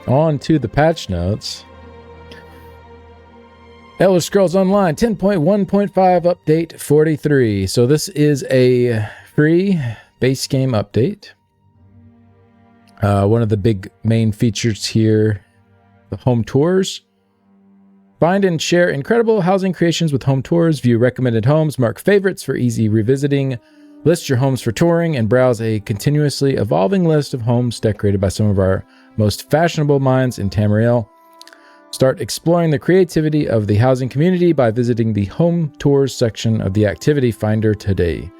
On to the patch notes. Elder Scrolls Online 10.1.5 update 43. So this is a free base game update. One of the big main features here, the home tours. Find and share incredible housing creations with home tours. View recommended homes, mark favorites for easy revisiting. List your homes for touring and browse a continuously evolving list of homes decorated by some of our most fashionable minds in Tamriel. Start exploring the creativity of the housing community by visiting the home tours section of the activity finder today.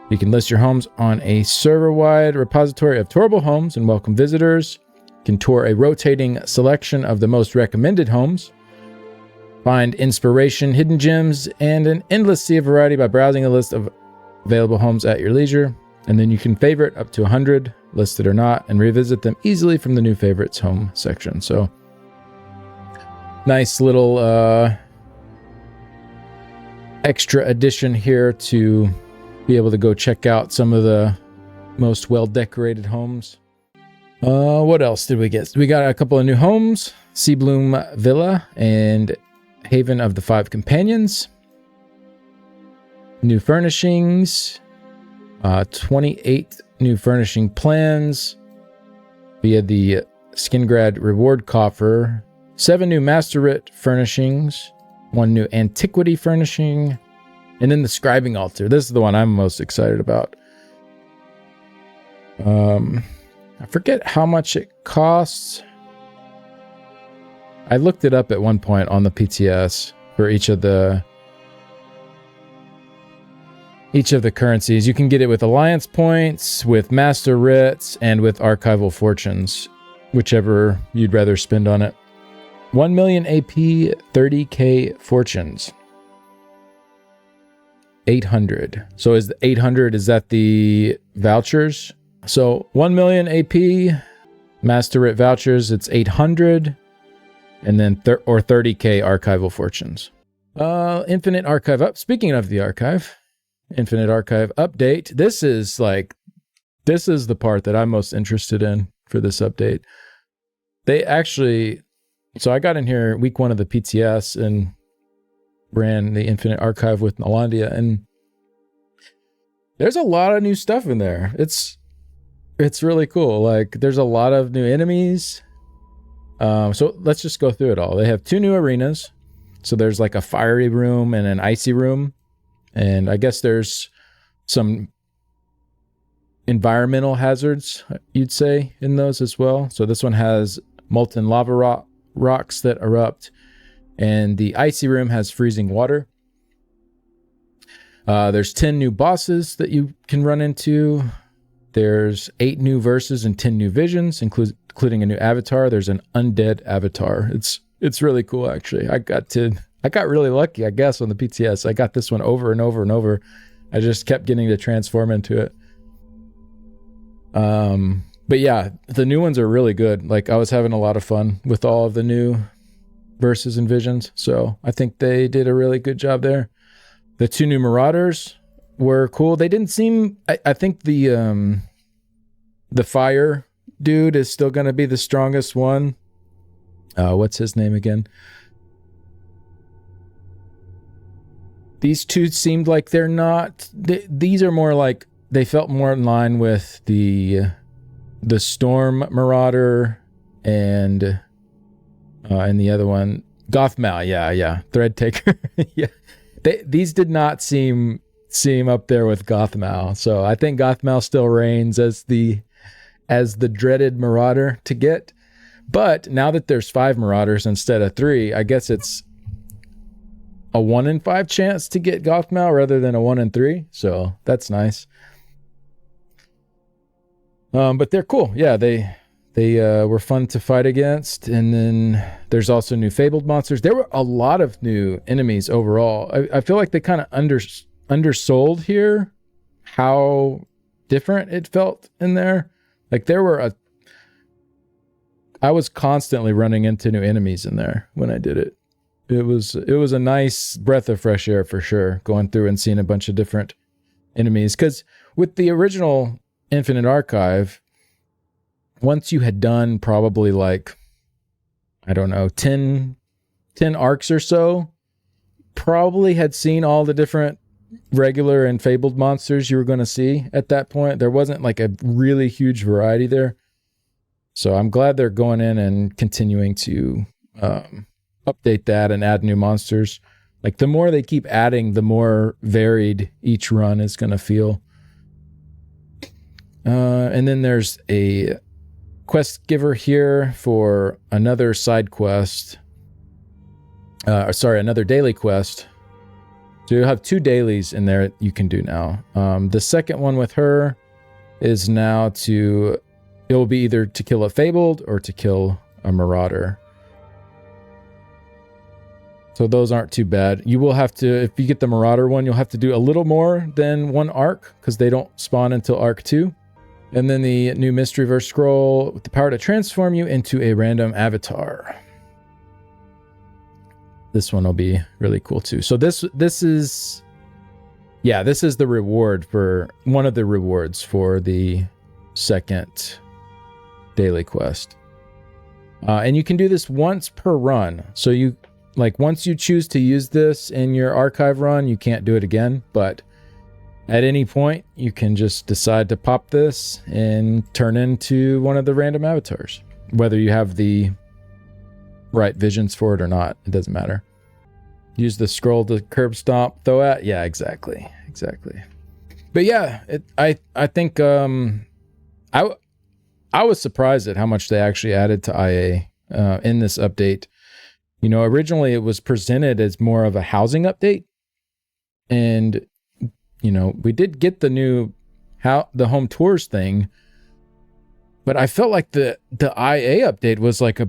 You can list your homes on a server-wide repository of tourable homes and welcome visitors. You can tour a rotating selection of the most recommended homes. Find inspiration, hidden gems, and an endless sea of variety by browsing a list of available homes at your leisure. And then you can favorite up to 100, listed or not, and revisit them easily from the new favorites home section. So, nice little extra addition here to be able to go check out some of the most well-decorated homes. What else did we get? We got a couple of new homes, Sea Bloom Villa and Haven of the Five Companions. New furnishings, 28 new furnishing plans via the Skingrad reward coffer, 7 new Master Writ furnishings, 1 new antiquity furnishing, and then the scribing altar. This is the one I'm most excited about. I forget how much it costs. I looked it up at one point on the PTS for each of the currencies. You can get it with Alliance points, with Master Writs, and with Archival Fortunes, whichever you'd rather spend on it. 1 million AP, 30k Fortunes. 800. So is the 800, is that the vouchers? So 1 million AP, Master Writ vouchers, it's 800. And then 30k Archival Fortunes. Infinite Archive up. Speaking of the archive, Infinite Archive update. This is the part that I'm most interested in for this update. They actually, so I got in here week 1 of the PTS and ran the Infinite Archive with Nalandia, and there's a lot of new stuff in there. It's really cool. Like, there's a lot of new enemies. So let's just go through it all. They have 2 new arenas. So there's like a fiery room and an icy room. And I guess there's some environmental hazards, you'd say, in those as well. So this one has molten lava rocks that erupt. And the icy room has freezing water. There's 10 new bosses that you can run into. There's 8 new verses and 10 new visions, including a new avatar. There's an undead avatar. It's really cool, actually. I got really lucky, I guess, on the PTS. I got this one over and over and over. I just kept getting to transform into it. But yeah, the new ones are really good. Like, I was having a lot of fun with all of the new verses and visions. So I think they did a really good job there. The 2 new Marauders were cool. They didn't seem, I think the fire dude is still going to be the strongest one. What's his name again? These 2 seemed like they're not, these are more like, they felt more in line with the Storm Marauder and the other one, Gothmal. Yeah. Thread Taker. Yeah. These did not seem up there with Gothmal. So I think Gothmal still reigns as the dreaded Marauder to get. But now that there's 5 Marauders instead of 3, I guess it's a 1 in 5 chance to get Gothmal rather than a 1 in 3. So that's nice. But they're cool. Yeah, they were fun to fight against. And then there's also new Fabled monsters. There were a lot of new enemies overall. I feel like they kind of undersold here how different it felt in there. Like, I was constantly running into new enemies in there when I did it. It was a nice breath of fresh air for sure, going through and seeing a bunch of different enemies. Because with the original Infinite Archive, once you had done probably like, I don't know, 10 arcs or so, probably had seen all the different regular and fabled monsters you were going to see at that point. There wasn't like a really huge variety there. So I'm glad they're going in and continuing to update that and add new monsters. Like the more they keep adding, the more varied each run is going to feel. And then there's a quest giver here for another side quest. Another daily quest. So you have 2 dailies in there you can do now. The second one with her is now it will be either to kill a fabled or to kill a marauder. So those aren't too bad. You will have to, if you get the marauder one, you'll have to do a little more than 1 arc because they don't spawn until arc 2. And then the new mystery verse scroll with the power to transform you into a random avatar. This one will be really cool too. So this is the reward for one of the rewards for the second daily quest. And you can do this once per run. So you once you choose to use this in your archive run, you can't do it again, but at any point you can just decide to pop this and turn into one of the random avatars. Whether you have the right visions for it or not, it doesn't matter. Use the scroll to curb stomp, throw at. Yeah, exactly. But yeah, I think I was surprised at how much they actually added to IA in this update. You know, originally it was presented as more of a housing update, and you know, we did get the new the home tours thing, but I felt like the IA update was like a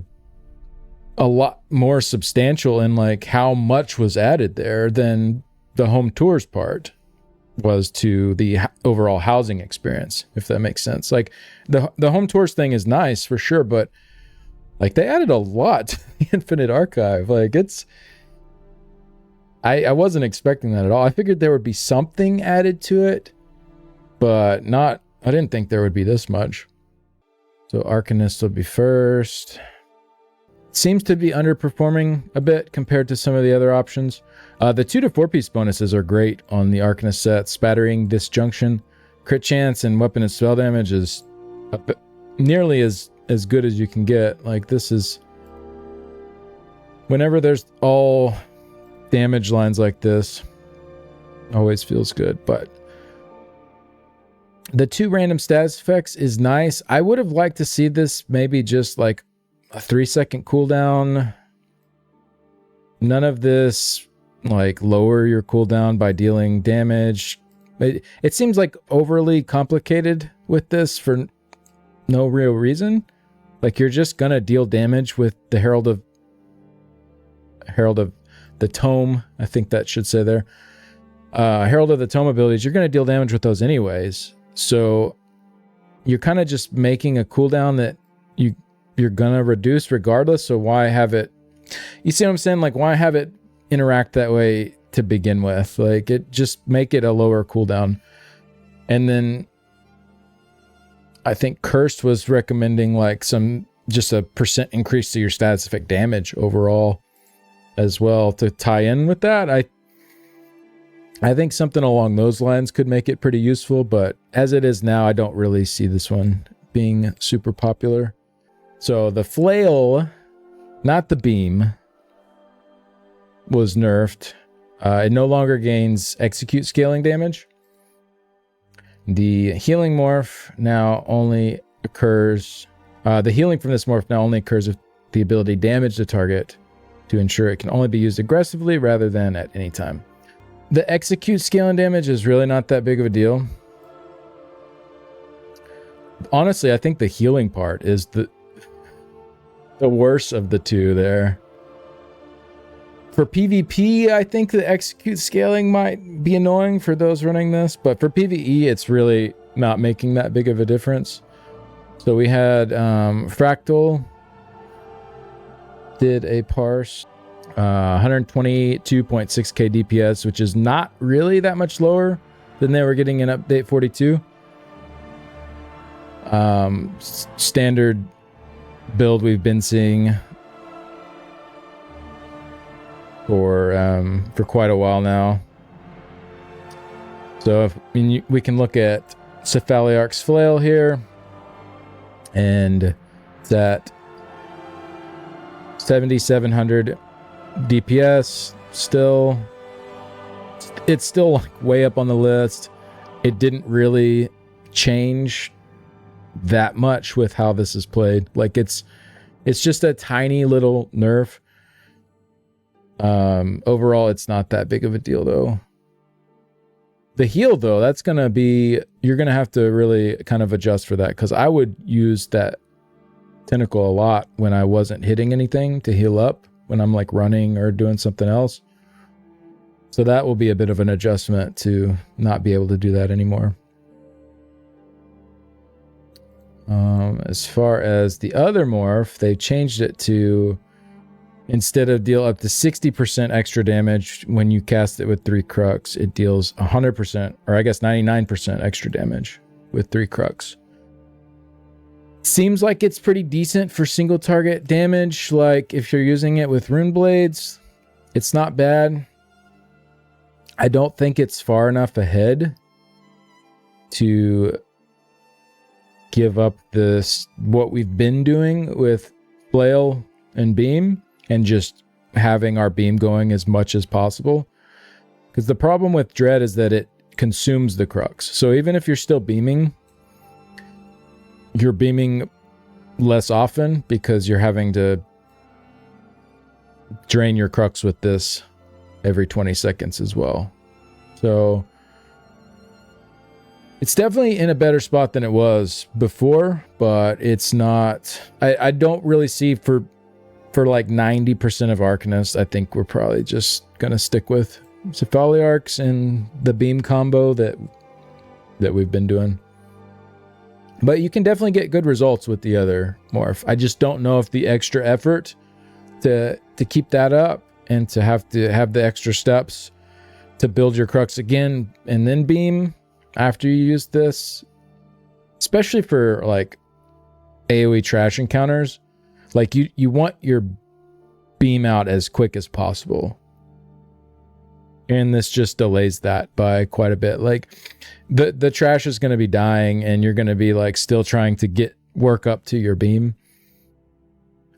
lot more substantial in like how much was added there than the home tours part was to the overall housing experience, if that makes sense. Like the home tours thing is nice for sure, but like they added a lot to the Infinite Archive. Like I wasn't expecting that at all. I figured there would be something added to it, but I didn't think there would be this much. So Arcanist will be first. Seems to be underperforming a bit compared to some of the other options. The 2 to 4 piece bonuses are great on the Arcanist set. Spattering, Disjunction, crit chance, and weapon and spell damage is nearly as good as you can get. Like this is, whenever there's all damage lines like this, always feels good. But the 2 random status effects is nice. I would have liked to see this maybe just like a 3-second cooldown. None of this like lower your cooldown by dealing damage. It seems like overly complicated with this for no real reason. Like you're just gonna deal damage with the Herald of the Tome. I think that should say there. Herald of the Tome abilities, you're gonna deal damage with those anyways. So you're kind of just making a cooldown that you're gonna reduce regardless. So why have it? You see what I'm saying? Like why have it interact that way to begin with? Like just make it a lower cooldown. And then I think Cursed was recommending like just a % increase to your status effect damage overall as well to tie in with that. I think something along those lines could make it pretty useful, but as it is now, I don't really see this one being super popular. So the flail, not the beam, was nerfed. It no longer gains execute scaling damage. The healing morph now only occurs. The healing from this morph now only occurs if the ability damage the target, to ensure it can only be used aggressively rather than at any time. The execute scaling damage is really not that big of a deal. Honestly, I think the healing part is the worst of the two there. For PvP, I think the execute scaling might be annoying for those running this, but for PvE, it's really not making that big of a difference. So we had Fractal did a parse, 122.6k DPS, which is not really that much lower than they were getting in update 42. Standard build we've been seeing for quite a while now. So we can look at Cephaliarch's Flail here, and it's at 7,700 DPS. It's still like way up on the list. It didn't really change that much with how this is played. Like it's just a tiny little nerf. Overall, it's not that big of a deal though. The heal though, that's gonna be, you're gonna have to really kind of adjust for that, because I would use that tentacle a lot when I wasn't hitting anything to heal up when I'm like running or doing something else. So that will be a bit of an adjustment to not be able to do that anymore. As far as the other morph, they changed it to, instead of deal up to 60% extra damage when you cast it with 3 crux, it deals 100%, or I guess 99% extra damage with 3 crux. Seems like it's pretty decent for single target damage. Like if you're using it with rune blades, it's not bad. I don't think it's far enough ahead to give up this, what we've been doing with flail and beam, and just having our beam going as much as possible. Because the problem with dread is that it consumes the crux. So even if you're still beaming, you're beaming less often because you're having to drain your crux with this every 20 seconds as well. So it's definitely in a better spot than it was before, but it's not, I don't really see for like 90% of Arcanists, I think we're probably just gonna stick with Cephaliarchs and the beam combo that we've been doing. But you can definitely get good results with the other morph. I just don't know if the extra effort to keep that up and to have the extra steps to build your crux again and then beam after you use this, especially for like AoE trash encounters. Like you want your beam out as quick as possible. And this just delays that by quite a bit. Like the trash is going to be dying and you're going to be like still trying to get work up to your beam.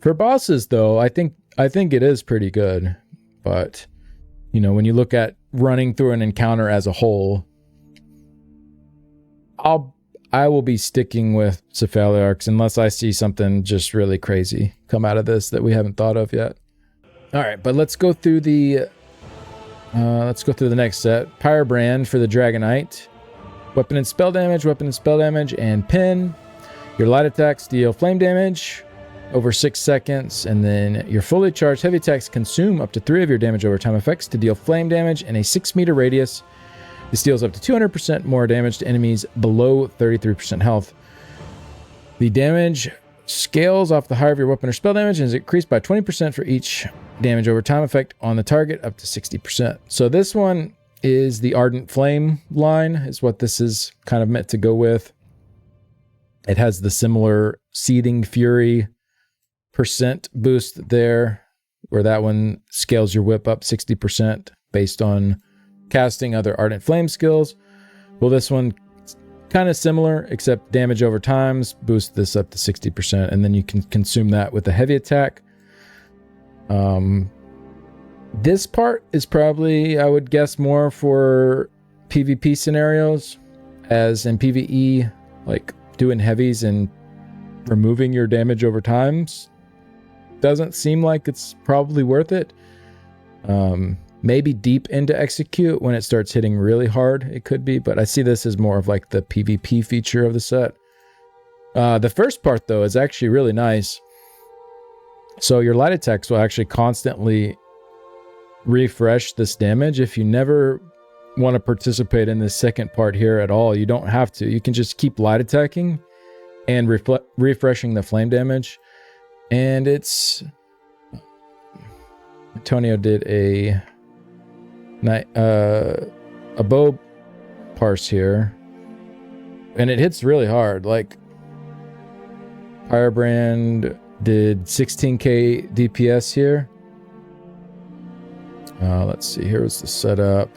For bosses though, I think it is pretty good. But you know, when you look at running through an encounter as a whole, I will be sticking with Cephaliarchs unless I see something just really crazy come out of this that we haven't thought of yet. All right, but let's go through the next set. Pyrebrand for the Dragonknight. Weapon and spell damage, and pin. Your light attacks deal flame damage over 6 seconds, and then your fully charged heavy attacks consume up to 3 of your damage over time effects to deal flame damage in a 6-meter radius. This deals up to 200% more damage to enemies below 33% health. The damage scales off the higher of your weapon or spell damage and is increased by 20% for each damage over time effect on the target, up to 60%. So this one is the Ardent Flame line, is what this is kind of meant to go with. It has the similar Seething Fury % boost there, where that one scales your whip up 60% based on casting other Ardent Flame skills. Well, this one kind of similar, except damage over times boost this up to 60%, and then you can consume that with a heavy attack. This part is probably, I would guess, more for PvP scenarios, as in PvE, like doing heavies and removing your damage over times doesn't seem like it's probably worth it. Maybe deep into execute when it starts hitting really hard, it could be, but I see this as more of like the PvP feature of the set. The first part though is actually really nice. So your light attacks will actually constantly refresh this damage. If you never want to participate in this second part here at all, you don't have to. You can just keep light attacking and refreshing the flame damage. And it's... Antonio did a bow parse here, and it hits really hard. Like Firebrand did 16k DPS here. Let's see, here was the setup.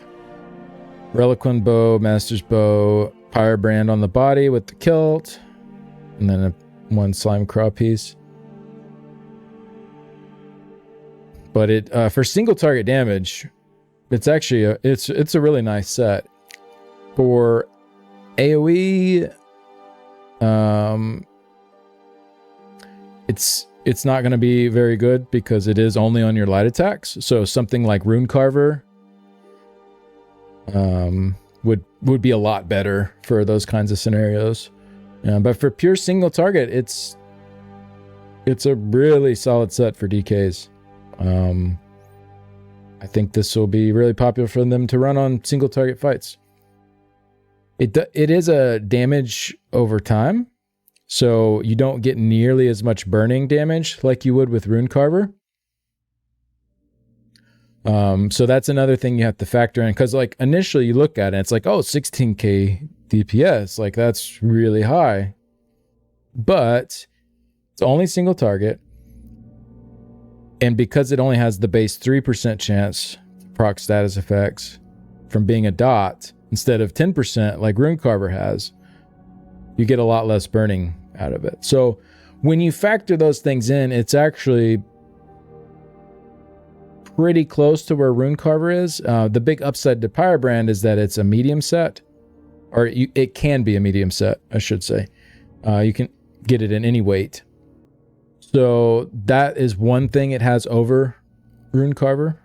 Reliquin bow, Master's bow, Firebrand on the body with the kilt, and then one slime craw piece. But it for single target damage, it's actually it's a really nice set. For AoE, it's not going to be very good because it is only on your light attacks. So something like Rune Carver would be a lot better for those kinds of scenarios. But for pure single target, it's a really solid set for DKs. I think this will be really popular for them to run on single target fights. It is a damage over time, so you don't get nearly as much burning damage like you would with Rune Carver. So that's another thing you have to factor in, because like initially you look at it, it's like, oh, 16k DPS, like that's really high. But it's only single target. And because it only has the base 3% chance to proc status effects from being a dot instead of 10% like Rune Carver has, you get a lot less burning out of it. So when you factor those things in, it's actually pretty close to where Rune Carver is. The big upside to Firebrand is that it's a medium set, or it can be a medium set, I should say. You can get it in any weight. So that is one thing it has over Rune Carver.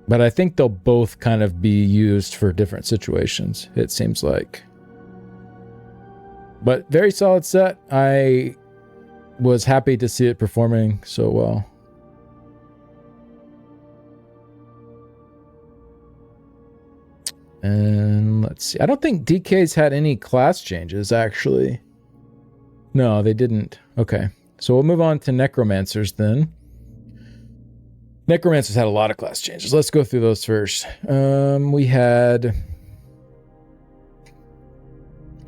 But I think they'll both kind of be used for different situations, it seems like. But very solid set. I was happy to see it performing so well. And let's see. I don't think DK's had any class changes, actually. No, they didn't. Okay. So we'll move on to Necromancers then. Necromancers had a lot of class changes. Let's go through those first. We had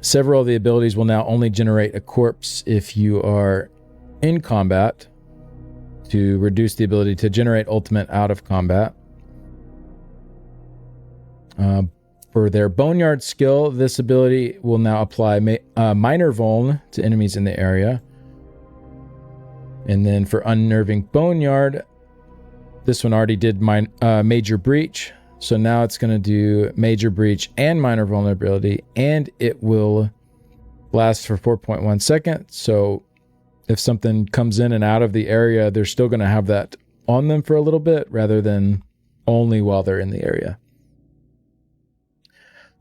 several of the abilities will now only generate a corpse if you are in combat, to reduce the ability to generate ultimate out of combat. For their Boneyard skill, this ability will now apply minor vuln to enemies in the area. And then for Unnerving Boneyard, this one already did Major Breach. So now it's going to do Major Breach and Minor Vulnerability, and it will last for 4.1 seconds. So if something comes in and out of the area, they're still going to have that on them for a little bit, rather than only while they're in the area.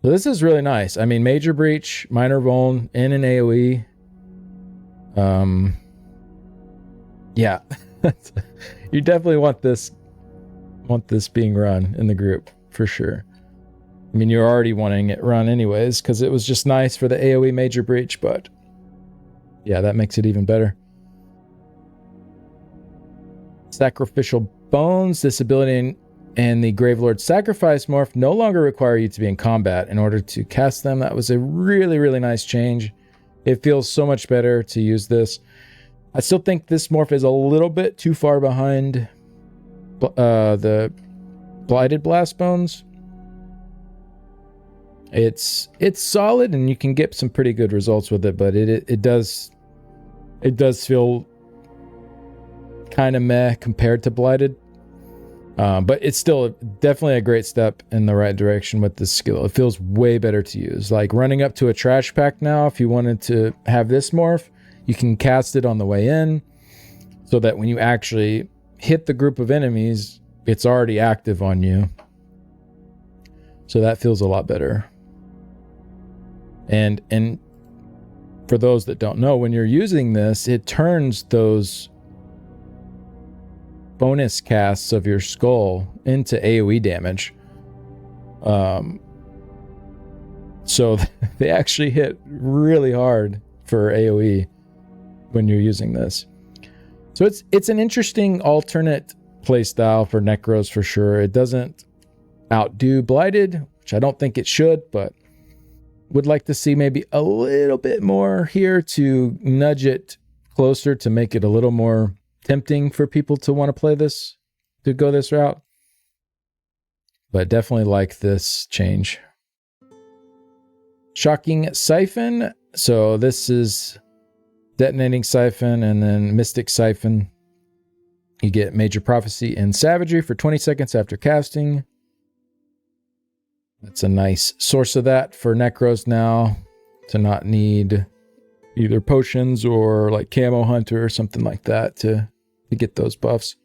So this is really nice. I mean, Major Breach, Minor Vuln, and an AoE. Yeah. You definitely want this being run in the group, for sure. I mean, you're already wanting it run anyways, because it was just nice for the AoE Major Breach, but yeah, that makes it even better. Sacrificial Bones, this ability and the Gravelord Sacrifice morph no longer require you to be in combat in order to cast them. That was a really, really nice change. It feels so much better to use this. I still think this morph is a little bit too far behind the Blighted Blast Bones. It's solid and you can get some pretty good results with it, but it does feel kind of meh compared to Blighted. But it's still definitely a great step in the right direction with this skill. It feels way better to use. Like running up to a trash pack now, if you wanted to have this morph, you can cast it on the way in, so that when you actually hit the group of enemies, it's already active on you. So that feels a lot better. And for those that don't know, when you're using this, it turns those bonus casts of your skull into AoE damage. So they actually hit really hard for AoE when you're using this. So it's an interesting alternate playstyle for Necros for sure. It doesn't outdo Blighted, which I don't think it should, but would like to see maybe a little bit more here to nudge it closer to make it a little more tempting for people to want to play this, to go this route. But definitely like this change. Shocking Siphon. So this is Detonating Siphon and then Mystic Siphon. You get Major Prophecy and Savagery for 20 seconds after casting. That's a nice source of that for Necros now, to not need either potions or like Camo Hunter or something like that to get those buffs.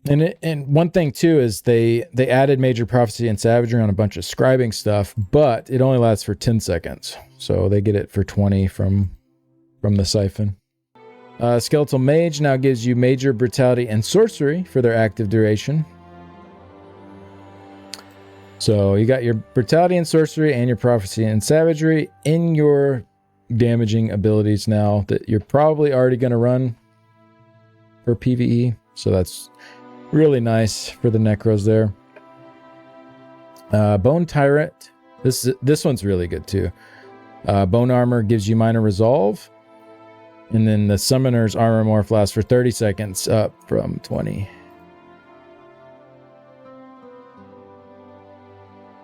And one thing too is they added Major Prophecy and Savagery on a bunch of scribing stuff, but it only lasts for 10 seconds. So they get it for 20 from the Siphon. Skeletal Mage now gives you Major Brutality and Sorcery for their active duration. So you got your Brutality and Sorcery and your Prophecy and Savagery in your damaging abilities now that you're probably already going to run for PvE. So that's really nice for the Necros there. Bone Tyrant. This one's really good too. Bone Armor gives you Minor Resolve. And then the Summoner's Armor Morph lasts for 30 seconds, up from 20.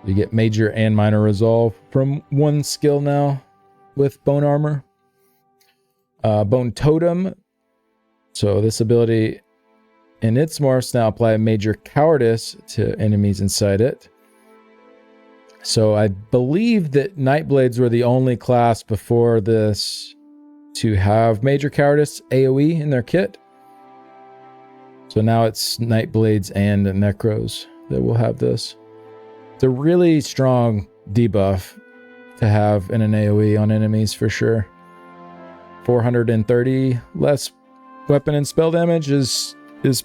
You get Major and Minor Resolve from one skill now with Bone Armor. Bone Totem. So this ability and its morphs now apply Major Cowardice to enemies inside it. So I believe that Nightblades were the only class before this to have Major Cowardice AoE in their kit. So now it's Nightblades and Necros that will have this. It's a really strong debuff to have in an AoE on enemies for sure. 430 less weapon and spell damage is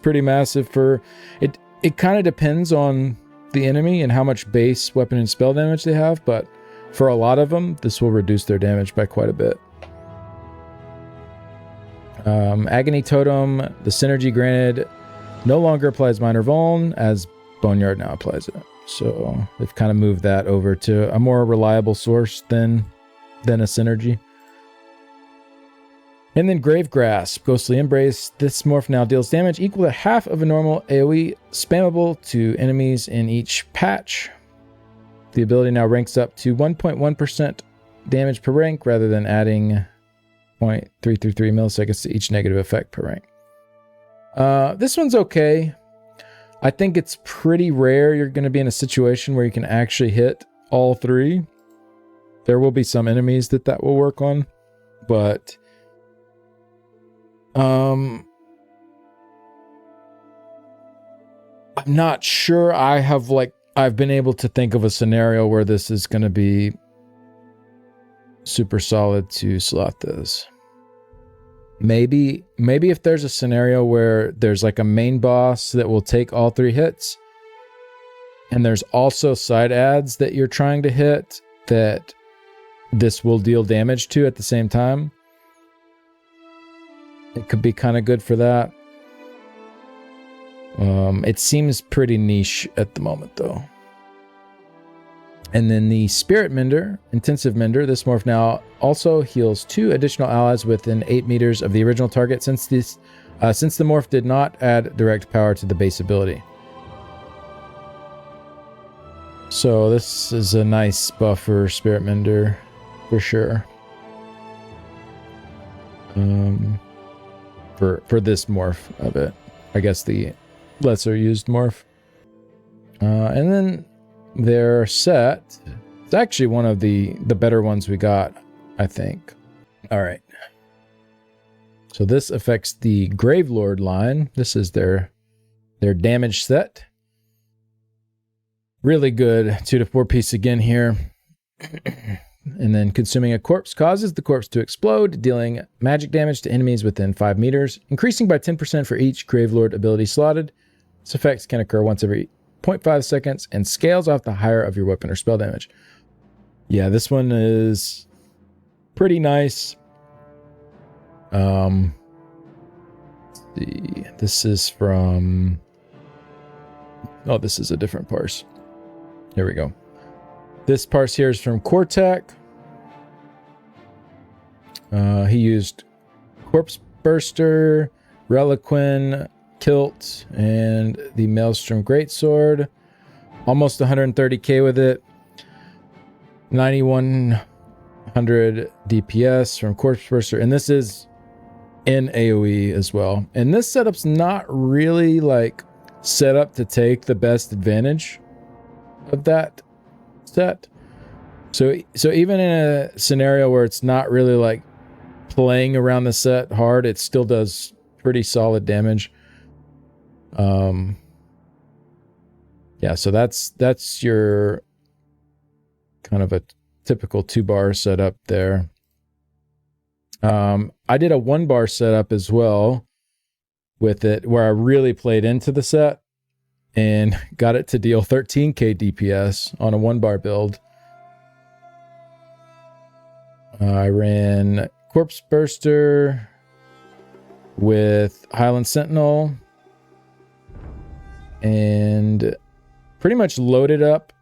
pretty massive for it. It kind of depends on the enemy and how much base weapon and spell damage they have, but for a lot of them, this will reduce their damage by quite a bit. Agony Totem, the synergy granted no longer applies Minor Vuln, as Boneyard now applies it. So they've kind of moved that over to a more reliable source than a synergy. And then Grave Grasp, Ghostly Embrace. This morph now deals damage equal to half of a normal AoE, spammable to enemies in each patch. The ability now ranks up to 1.1% damage per rank rather than adding 0.333 milliseconds to each negative effect per rank. This one's okay. I think it's pretty rare you're going to be in a situation where you can actually hit all three. There will be some enemies that will work on, but I'm not sure I've been able to think of a scenario where this is going to be super solid to slot this. Maybe if there's a scenario where there's like a main boss that will take all three hits, and there's also side adds that you're trying to hit that this will deal damage to at the same time. It could be kind of good for that. It seems pretty niche at the moment though. And then the Spirit Mender, Intensive Mender, this morph now also heals 2 additional allies within 8 meters of the original target since the morph did not add direct power to the base ability. So this is a nice buff for Spirit Mender for sure. For this morph of it. I guess the lesser used morph. And then their set, it's actually one of the better ones we got, I think. All right. So this affects the Gravelord line. This is their damage set. Really good 2 to 4 piece again here. And then consuming a corpse causes the corpse to explode, dealing magic damage to enemies within 5 meters, increasing by 10% for each Gravelord ability slotted. This effect can occur once every 0.5 seconds and scales off the higher of your weapon or spell damage. Yeah, this one is pretty nice. Let's see. This is from... Oh, this is a different parse. Here we go. This parse here is from Cortec. He used Corpse Burster, Reliquin, Kilt, and the Maelstrom Greatsword. Almost 130k with it. 9100 DPS from Corpse Burster. And this is in AoE as well. And this setup's not really like set up to take the best advantage of that set. So even in a scenario where it's not really like playing around the set hard, it still does pretty solid damage. Yeah, so that's your kind of a typical 2-bar setup there. I did a 1-bar setup as well with it, where I really played into the set and got it to deal 13k DPS on a 1-bar build. I ran Corpse Burster with Highland Sentinel and pretty much loaded up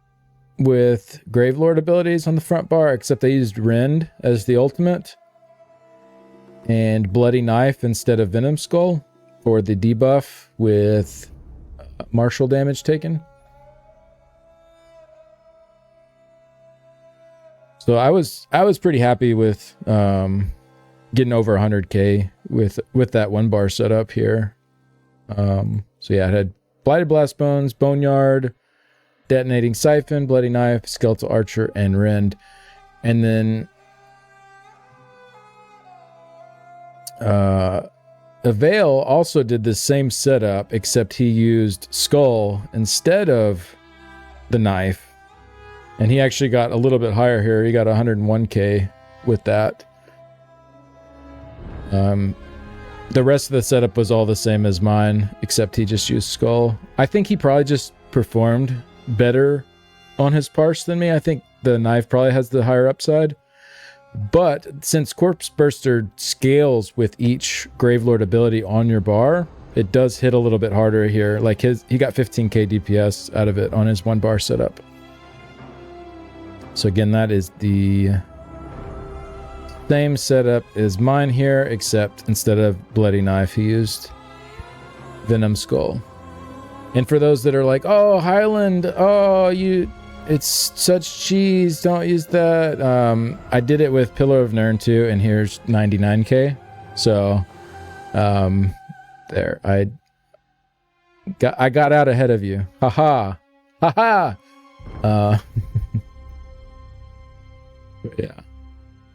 with Gravelord abilities on the front bar, except I used Rend as the ultimate and Bloody Knife instead of Venom Skull for the debuff with martial damage taken. So I was pretty happy with getting over 100k with that 1-bar setup here. So yeah, it had Blighted Blast Bones, Boneyard, Detonating Siphon, Bloody Knife, Skeletal Archer, and Rend. And then Avail also did the same setup, except he used Skull instead of the knife. And he actually got a little bit higher here. He got 101k with that. The rest of the setup was all the same as mine, except he just used Skull. I think he probably just performed better on his parse than me. I think the knife probably has the higher upside. But since Corpse Burster scales with each Gravelord ability on your bar, it does hit a little bit harder here. Like he got 15k DPS out of it on his 1-bar setup. So again, that is the same setup as mine here, except instead of Bloody Knife, he used Venom Skull. And for those that are like, oh, Highland, oh, it's such cheese, don't use that. I did it with Pillar of Nirn too, and here's 99k. So there, I got out ahead of you. Haha. Haha. Yeah.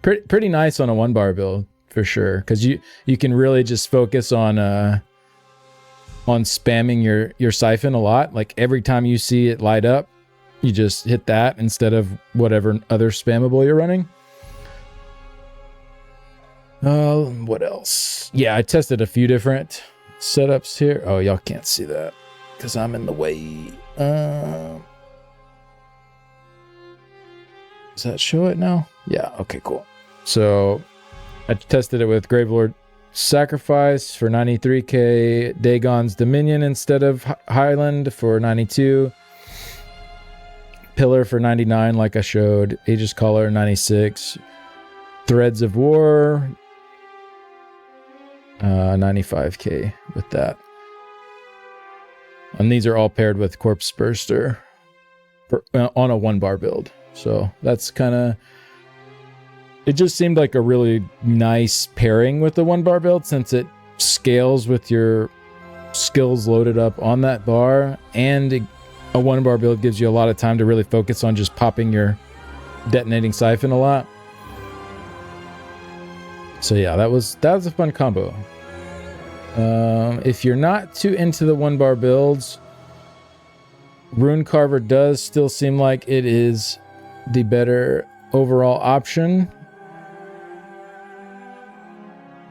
Pretty nice on a 1-bar build for sure, because you can really just focus on spamming your siphon a lot. Like every time you see it light up, you just hit that instead of whatever other spammable you're running. What else? Yeah, I tested a few different setups here. Oh, y'all can't see that because I'm in the way. Does that show it now? Yeah, okay, cool. So I tested it with Gravelord Sacrifice for 93k, Dagon's Dominion instead of Highland for 92, Pillar for 99 like I showed, Aegis Caller 96, Threads of War 95k with that. And these are all paired with Corpse Burster on a 1-bar build. So that's kind of... It just seemed like a really nice pairing with the 1-bar build, since it scales with your skills loaded up on that bar, and a 1-bar build gives you a lot of time to really focus on just popping your Detonating Siphon a lot. So yeah, that was a fun combo. If you're not too into the 1-bar builds, Rune Carver does still seem like it is the better overall option.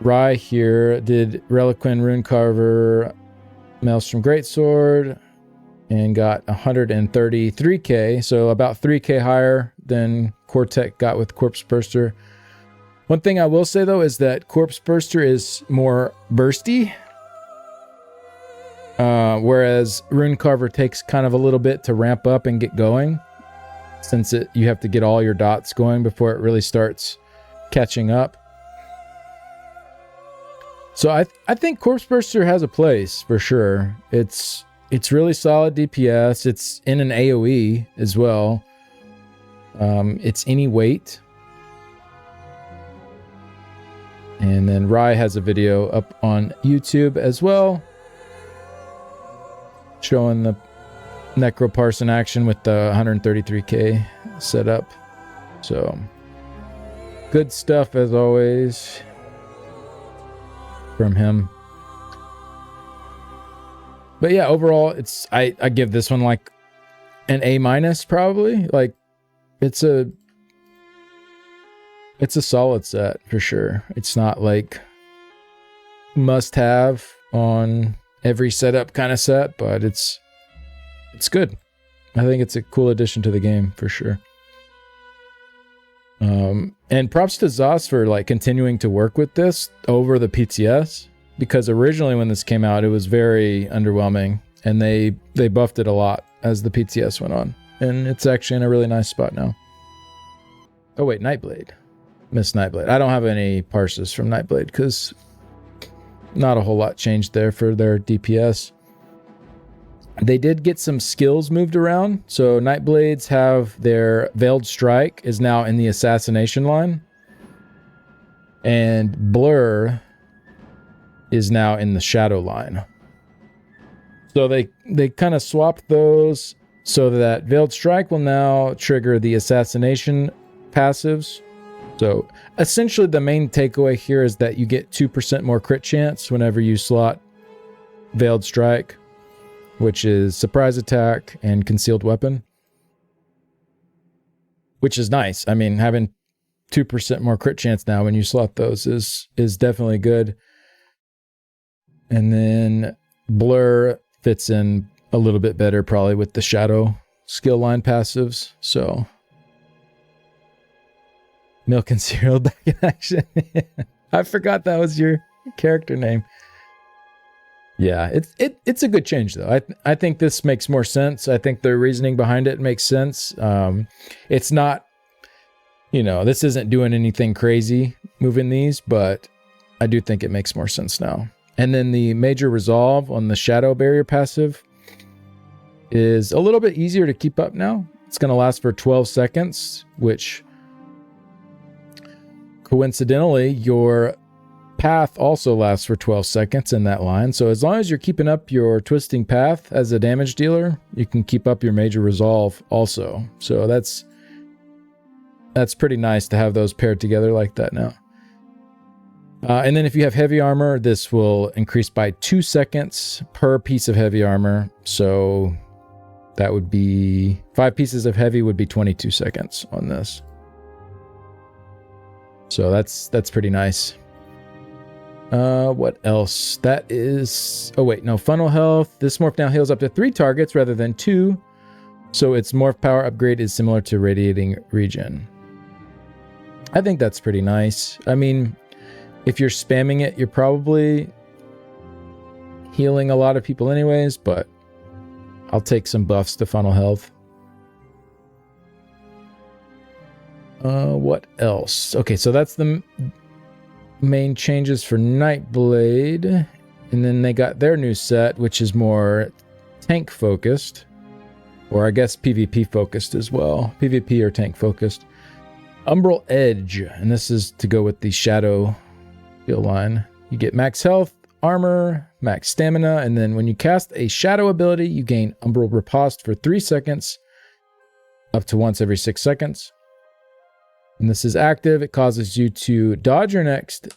Rye here did Reliquin, Rune Carver, Maelstrom Greatsword, and got 133k, so about 3k higher than Cortec got with Corpse Burster. One thing I will say though is that Corpse Burster is more bursty, whereas Rune Carver takes kind of a little bit to ramp up and get going. since you have to get all your dots going before it really starts catching up. So I think Corpse Burster has a place for sure. It's really solid DPS. It's in an AoE as well. It's any weight. And then Rye has a video up on YouTube as well, showing the Necroparse in action with the 133k setup. So good stuff as always from him. But yeah, overall, I give this one like an A- probably. Like it's a solid set for sure. It's not like must have on every setup kind of set, but it's good. I think it's a cool addition to the game for sure. And props to Zos for like continuing to work with this over the PTS, because originally when this came out, it was very underwhelming, and they buffed it a lot as the PTS went on, and it's actually in a really nice spot now. Oh wait, Nightblade. Miss Nightblade. I don't have any parses from Nightblade because not a whole lot changed there for their DPS. They did get some skills moved around. So Nightblades have their Veiled Strike is now in the Assassination line. And Blur is now in the Shadow line. So they kind of swapped those so that Veiled Strike will now trigger the Assassination passives. So essentially the main takeaway here is that you get 2% more crit chance whenever you slot Veiled Strike, which is surprise attack and concealed weapon, which is nice. I mean, having 2% more crit chance now when you slot those is definitely good. And then Blur fits in a little bit better probably with the Shadow skill line passives. So Milk and Cereal back in action. I forgot that was your character name. Yeah, it's a good change though. I think this makes more sense. I think the reasoning behind it makes sense. It's not, this isn't doing anything crazy moving these, but I do think it makes more sense now. And then the Major Resolve on the Shadow Barrier passive is a little bit easier to keep up now. It's going to last for 12 seconds, which coincidentally, your path also lasts for 12 seconds in that line. So as long as you're keeping up your Twisting Path as a damage dealer, you can keep up your Major Resolve also. So that's pretty nice to have those paired together like that now. And then if you have heavy armor, this will increase by 2 seconds per piece of heavy armor. So that would be 5 pieces of heavy would be 22 seconds on this. So that's pretty nice. What else? That is... Oh, wait. No. Funnel health. This morph now heals up to 3 targets rather than 2. So its morph power upgrade is similar to Radiating Regen. I think that's pretty nice. I mean, if you're spamming it, you're probably healing a lot of people anyways, but I'll take some buffs to funnel health. What else? Okay, so that's the main changes for Nightblade. And then they got their new set, which is more tank focused, or I guess PvP focused as well. PvP or tank focused. Umbral Edge, and this is to go with the Shadow skill line. You get max health, armor, max stamina, and then when you cast a Shadow ability, you gain Umbral Riposte for 3 seconds, up to once every 6 seconds. And this is active. It causes you to dodge your next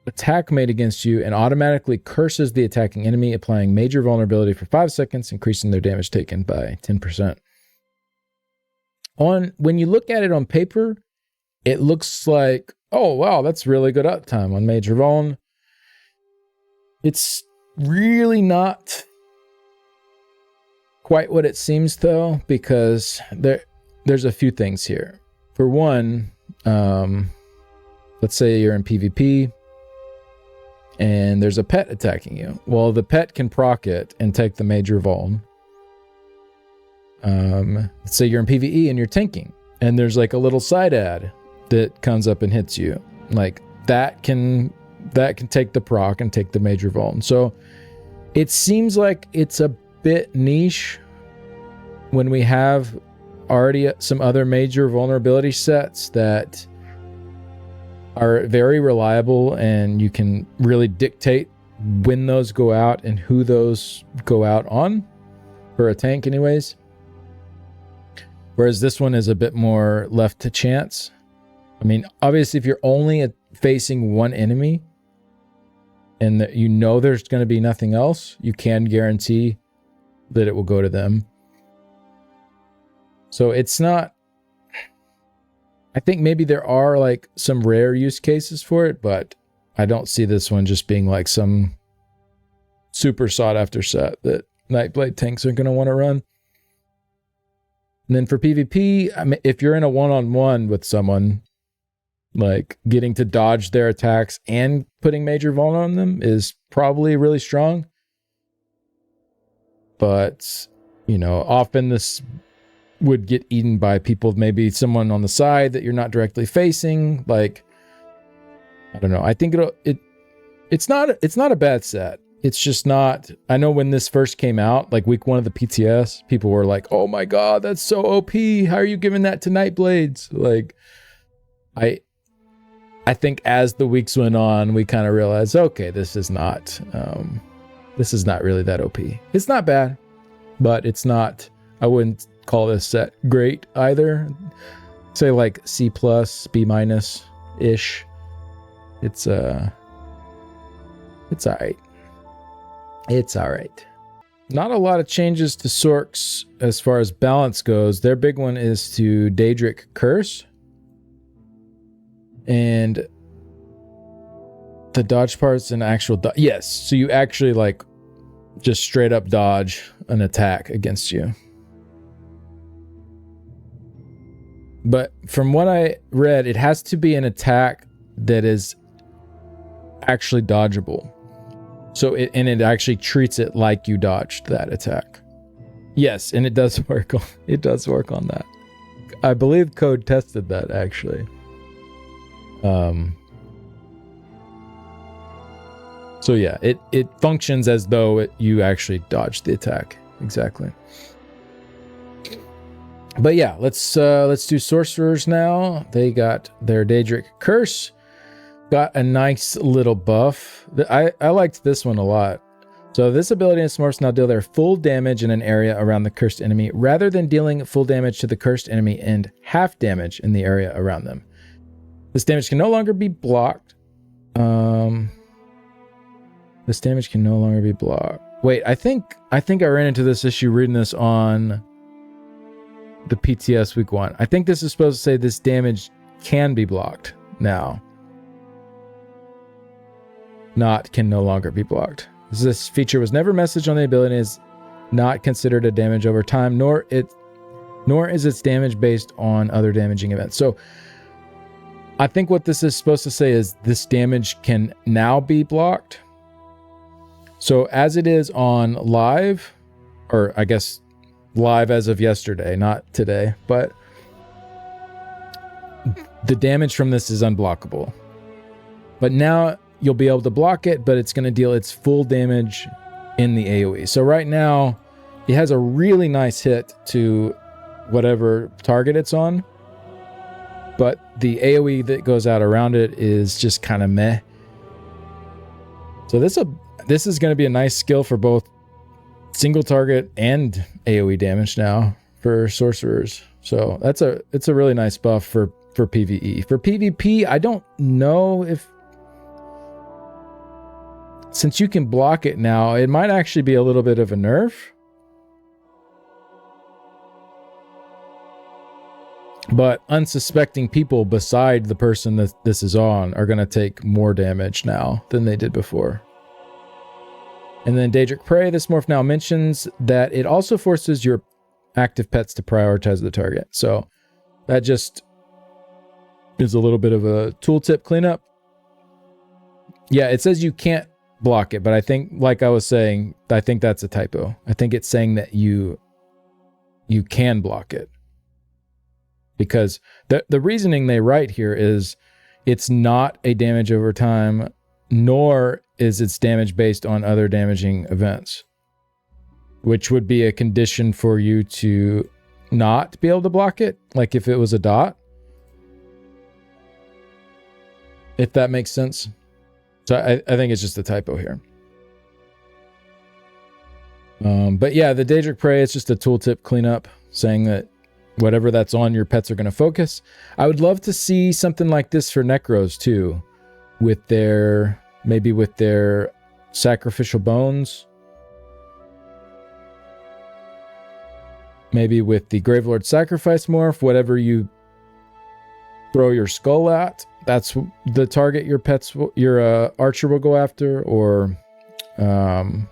attack made against you and automatically curses the attacking enemy, applying major vulnerability for 5 seconds, increasing their damage taken by 10%. When you look at it on paper, it looks like, oh wow, that's really good uptime on major vuln. It's really not quite what it seems though, because there's a few things here. For one, let's say you're in PvP and there's a pet attacking you. Well, the pet can proc it and take the major vuln. Let's say you're in PvE and you're tanking, and there's like a little side ad that comes up and hits you. Like that can take the proc and take the major vuln. So it seems like it's a bit niche when we have already some other major vulnerability sets that are very reliable, and you can really dictate when those go out and who those go out on for a tank anyways. Whereas this one is a bit more left to chance. I mean, obviously if you're only facing one enemy and that you know there's going to be nothing else, you can guarantee that it will go to them. So it's not, I think maybe there are like some rare use cases for it, but I don't see this one just being like some super sought after set that Nightblade tanks are going to want to run. And then for PvP, I mean, if you're in a one-on-one with someone, like getting to dodge their attacks and putting major vuln on them is probably really strong. But, you know, often this would get eaten by people, maybe someone on the side that you're not directly facing. Like, I don't know. I think it's not a bad set. It's just not, I know when this first came out, like week 1 of the PTS, people were like, oh my God, that's so OP. How are you giving that to Nightblades? Like, I think as the weeks went on, we kind of realized, okay, this is not really that OP. It's not bad, but it's not, I wouldn't call this set great either. Say like C+, B- ish. It's all right. It's all right. Not a lot of changes to Sorcs as far as balance goes. Their big one is to Daedric Curse. And the dodge part's an actual yes, so you actually like just straight up dodge an attack against you. But from what I read, it has to be an attack that is actually dodgeable. So it actually treats it like you dodged that attack. Yes, and it does work on that. I believe Code tested that actually. So yeah, it functions as though you actually dodged the attack. Exactly. But yeah, let's do sorcerers now. They got their Daedric Curse. Got a nice little buff. I liked this one a lot. So this ability and Smurfs now deal their full damage in an area around the cursed enemy, rather than dealing full damage to the cursed enemy and half damage in the area around them. This damage can no longer be blocked. This damage can no longer be blocked. Wait, I think I ran into this issue reading this on the PTS week 1. I think this is supposed to say this damage can be blocked now. Not can no longer be blocked. This feature was never messaged on the ability and is not considered a damage over time, nor is its damage based on other damaging events. So I think what this is supposed to say is this damage can now be blocked. So as it is on live, or I guess live as of yesterday, not today, but the damage from this is unblockable. But now you'll be able to block it, but it's going to deal its full damage in the AoE. So right now, it has a really nice hit to whatever target it's on, but the AoE that goes out around it is just kind of meh. So this is going to be a nice skill for both single target and AoE damage now for sorcerers. So it's a really nice buff for PvE. For PvP, I don't know if, since you can block it now, it might actually be a little bit of a nerf. But unsuspecting people beside the person that this is on are going to take more damage now than they did before. And then Daedric Prey, this morph now mentions that it also forces your active pets to prioritize the target. So that just is a little bit of a tooltip cleanup. Yeah, it says you can't block it, but I think, like I was saying, I think that's a typo. I think it's saying that you you can block it. Because the reasoning they write here is it's not a damage over time, nor is its damage based on other damaging events, which would be a condition for you to not be able to block it, like if it was a dot. If that makes sense. So I think it's just a typo here. But yeah, the Daedric Prey, it's just a tooltip cleanup saying that whatever that's on, your pets are going to focus. I would love to see something like this for Necros too, with their, maybe with their sacrificial bones. Maybe with the Gravelord Sacrifice morph, whatever you throw your skull at, that's the target your pets, your archer will go after. Or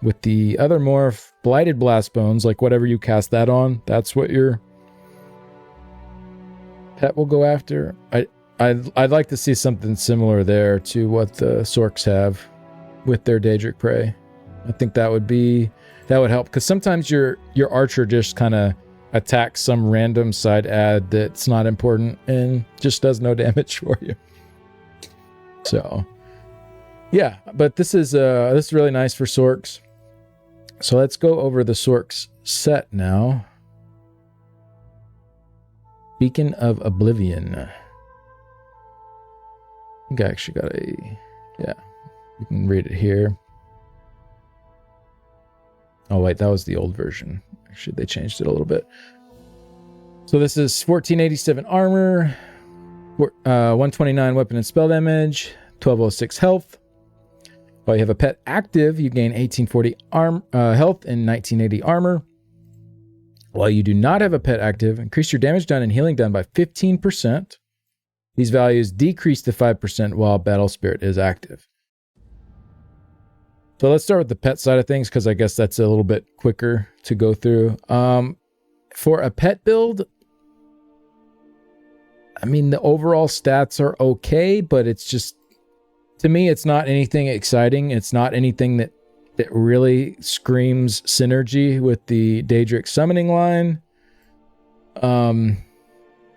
with the other morph, Blighted Blast Bones, like whatever you cast that on, that's what your pet will go after. I'd like to see something similar there to what the Sorcs have with their Daedric Prey. I think that would help, because sometimes your archer just kind of attacks some random side ad that's not important and just does no damage for you. So yeah, but this is really nice for Sorcs. So let's go over the Sorcs set now. Beacon of Oblivion. I think I actually got yeah, you can read it here. Oh wait, that was the old version. Actually, they changed it a little bit. So this is 1487 armor, 129 weapon and spell damage, 1206 health. While you have a pet active, you gain 1840 health and 1980 armor. While you do not have a pet active, increase your damage done and healing done by 15%. These values decrease to 5% while Battle Spirit is active. So let's start with the pet side of things, because I guess that's a little bit quicker to go through. For a pet build, I mean, the overall stats are okay, but it's just, to me, it's not anything exciting. It's not anything that really screams synergy with the Daedric summoning line.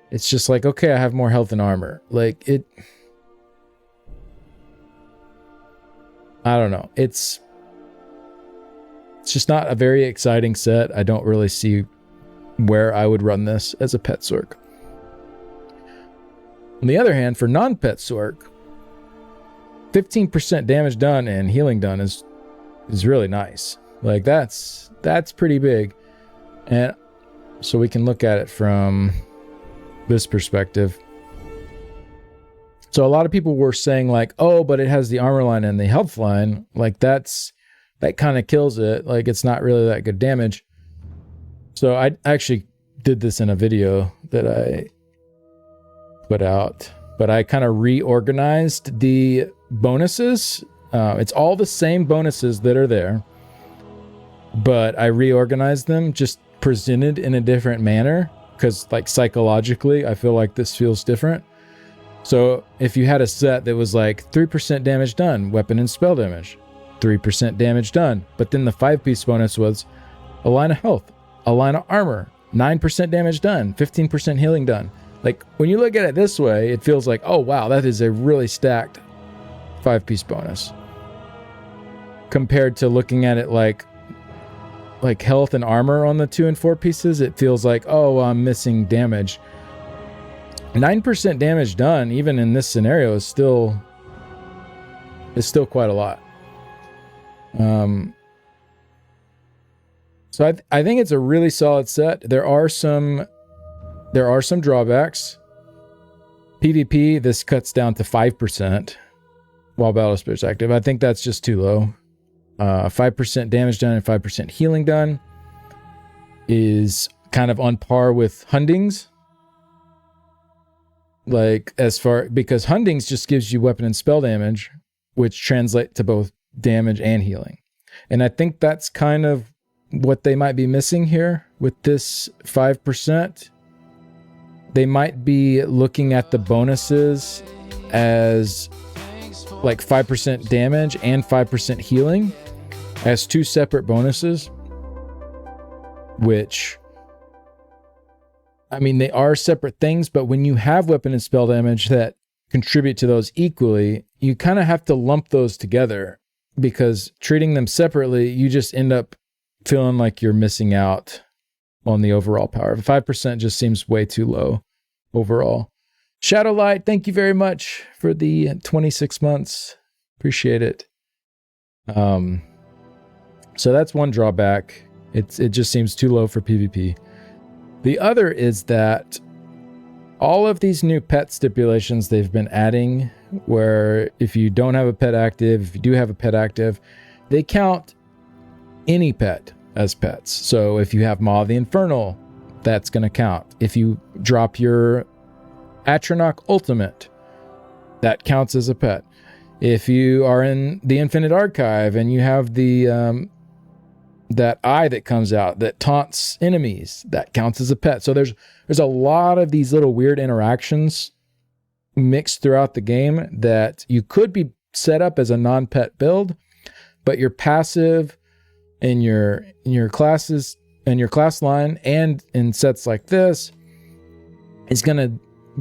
It's just like, okay, I have more health and armor. Like, I don't know. It's just not a very exciting set. I don't really see where I would run this as a pet Sorc. On the other hand, for non-pet Sorc, 15% damage done and healing done is really nice. Like, that's pretty big. And so we can look at it from this perspective. So a lot of people were saying like, oh, but it has the armor line and the health line. Like that kind of kills it. Like, it's not really that good damage. So I actually did this in a video that I put out, but I kind of reorganized the bonuses. It's all the same bonuses that are there, but I reorganized them, just presented in a different manner, because like psychologically, I feel like this feels different. So if you had a set that was like 3% damage done, weapon and spell damage, 3% damage done, but then the 5-piece bonus was a line of health, a line of armor, 9% damage done, 15% healing done. Like, when you look at it this way, it feels like, oh wow, that is a really stacked 5-piece bonus. Compared to looking at it like health and armor on the 2 and 4 pieces, it feels like, oh, I'm missing damage. 9% damage done, even in this scenario, is still quite a lot. So I think it's a really solid set. There are some drawbacks. PvP, this cuts down to 5% while Battle Spirit's active. I think that's just too low. 5% damage done and 5% healing done is kind of on par with Hundings. Like, because Hundings just gives you weapon and spell damage, which translate to both damage and healing. And I think that's kind of what they might be missing here with this 5%. They might be looking at the bonuses as like 5% damage and 5% healing as two separate bonuses, which I mean, they are separate things, but when you have weapon and spell damage that contribute to those equally, you kind of have to lump those together, because treating them separately, you just end up feeling like you're missing out on the overall power. 5% just seems way too low overall. Shadowlight, thank you very much for the 26 months. Appreciate it. So that's one drawback. It just seems too low for PvP. The other is that all of these new pet stipulations they've been adding, where if you don't have a pet active, if you do have a pet active, they count any pet as pets. So if you have Maw of the Infernal, that's going to count. If you drop your Atronach Ultimate, that counts as a pet. If you are in the Infinite Archive and you have the that eye that comes out that taunts enemies, that counts as a pet. So there's a lot of these little weird interactions mixed throughout the game that you could be set up as a non-pet build, but your passive in your classes and your class line and in sets like this is going to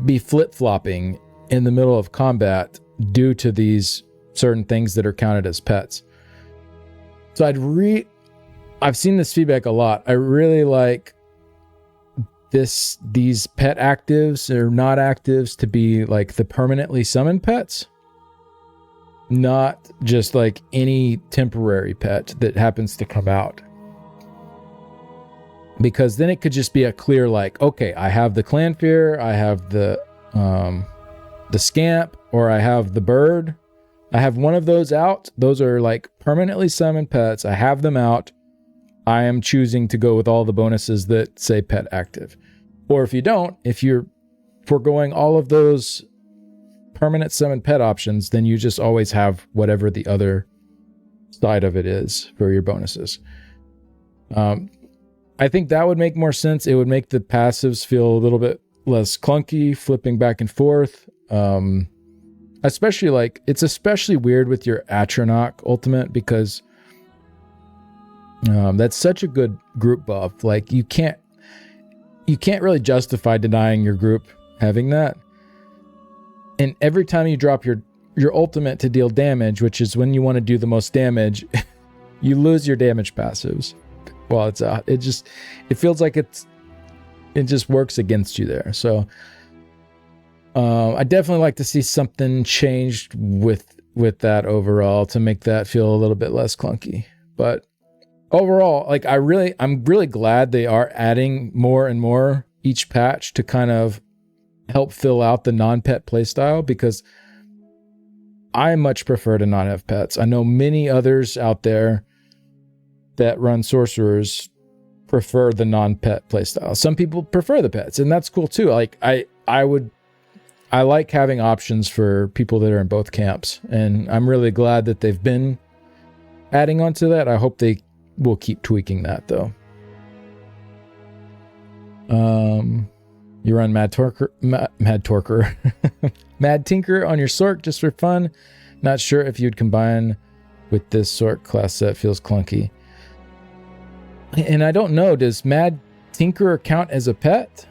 be flip-flopping in the middle of combat due to these certain things that are counted as pets. So I've seen this feedback a lot. I really like these pet actives or not actives to be like the permanently summoned pets, not just like any temporary pet that happens to come out. Because then it could just be a clear, like, okay, I have the Clanfear, I have the Scamp, or I have the Bird. I have one of those out. Those are like permanently summoned pets. I have them out. I am choosing to go with all the bonuses that say pet active. Or if you don't, if you're foregoing all of those permanent summon pet options, then you just always have whatever the other side of it is for your bonuses. I think that would make more sense. It would make the passives feel a little bit less clunky, flipping back and forth. Especially like, it's especially weird with your Atronach Ultimate, because that's such a good group buff. Like you can't really justify denying your group having that. And every time you drop your ultimate to deal damage, which is when you want to do the most damage, you lose your damage passives while it's out. It feels like it just works against you there. So I definitely like to see something changed with that overall to make that feel a little bit less clunky. But overall, like I'm really glad they are adding more and more each patch to kind of help fill out the non-pet playstyle, because I much prefer to not have pets. I know many others out there that run sorcerers prefer the non-pet playstyle. Some people prefer the pets, and that's cool too. Like I like having options for people that are in both camps, and I'm really glad that they've been adding on to that. I hope they will keep tweaking that though. You run Mad Tinker on your Sorc just for fun. Not sure if you'd combine with this Sorc class set. Feels clunky. And I don't know, does Mad Tinkerer count as a pet?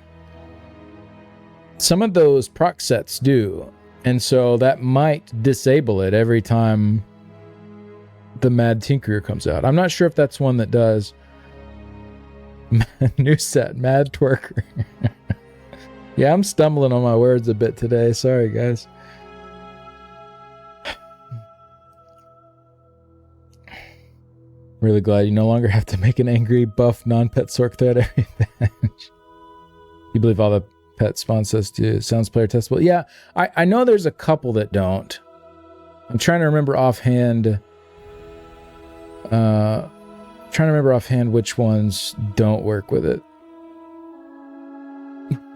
Some of those proc sets do, and so that might disable it every time the Mad Tinkerer comes out. I'm not sure if that's one that does. New set, Mad Twerker. Yeah, I'm stumbling on my words a bit today. Sorry, guys. Really glad you no longer have to make an angry buff non-pet Sorc thread every match. You believe all the pet spawn says to sounds player testable? Yeah, I know there's a couple that don't. I'm trying to remember offhand. Which ones don't work with it.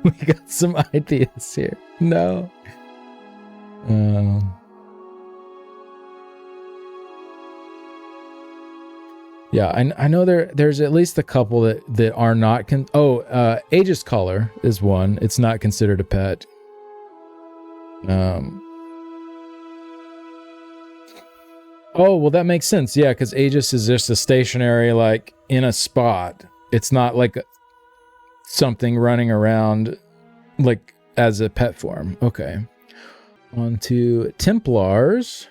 We got some ideas here. No. Yeah, I know there's at least a couple that are not Aegis Collar is one. It's not considered a pet. Oh, well, that makes sense. Yeah, because Aegis is just a stationary, like, in a spot. It's not like something running around like as a pet form. Okay. On to Templars.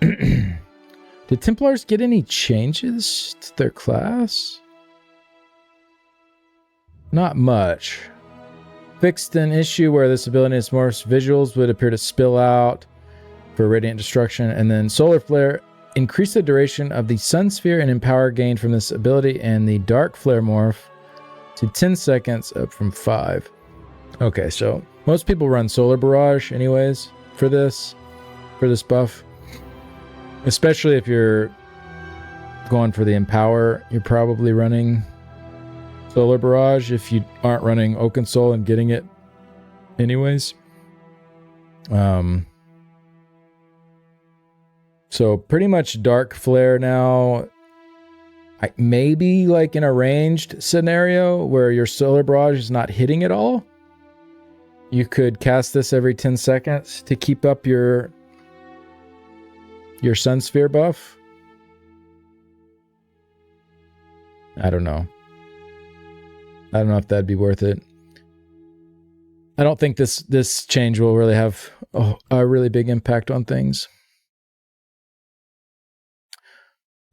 Did Templars get any changes to their class? Not much. Fixed an issue where this ability is more visuals would appear to spill out for radiant destruction, and then Solar Flare increased the duration of the Sun Sphere and Empower gained from this ability, and the Dark Flare morph to 10 seconds up from 5. Okay, so most people run Solar Barrage anyways for this buff. Especially if you're going for the Empower, you're probably running Solar Barrage if you aren't running Oaken Soul and getting it anyways. So pretty much Dark Flare now. Maybe like in a ranged scenario where your Solar Barrage is not hitting at all, you could cast this every 10 seconds to keep up your Sun Sphere buff. I don't know. I don't know if that'd be worth it. I don't think this change will really have a really big impact on things.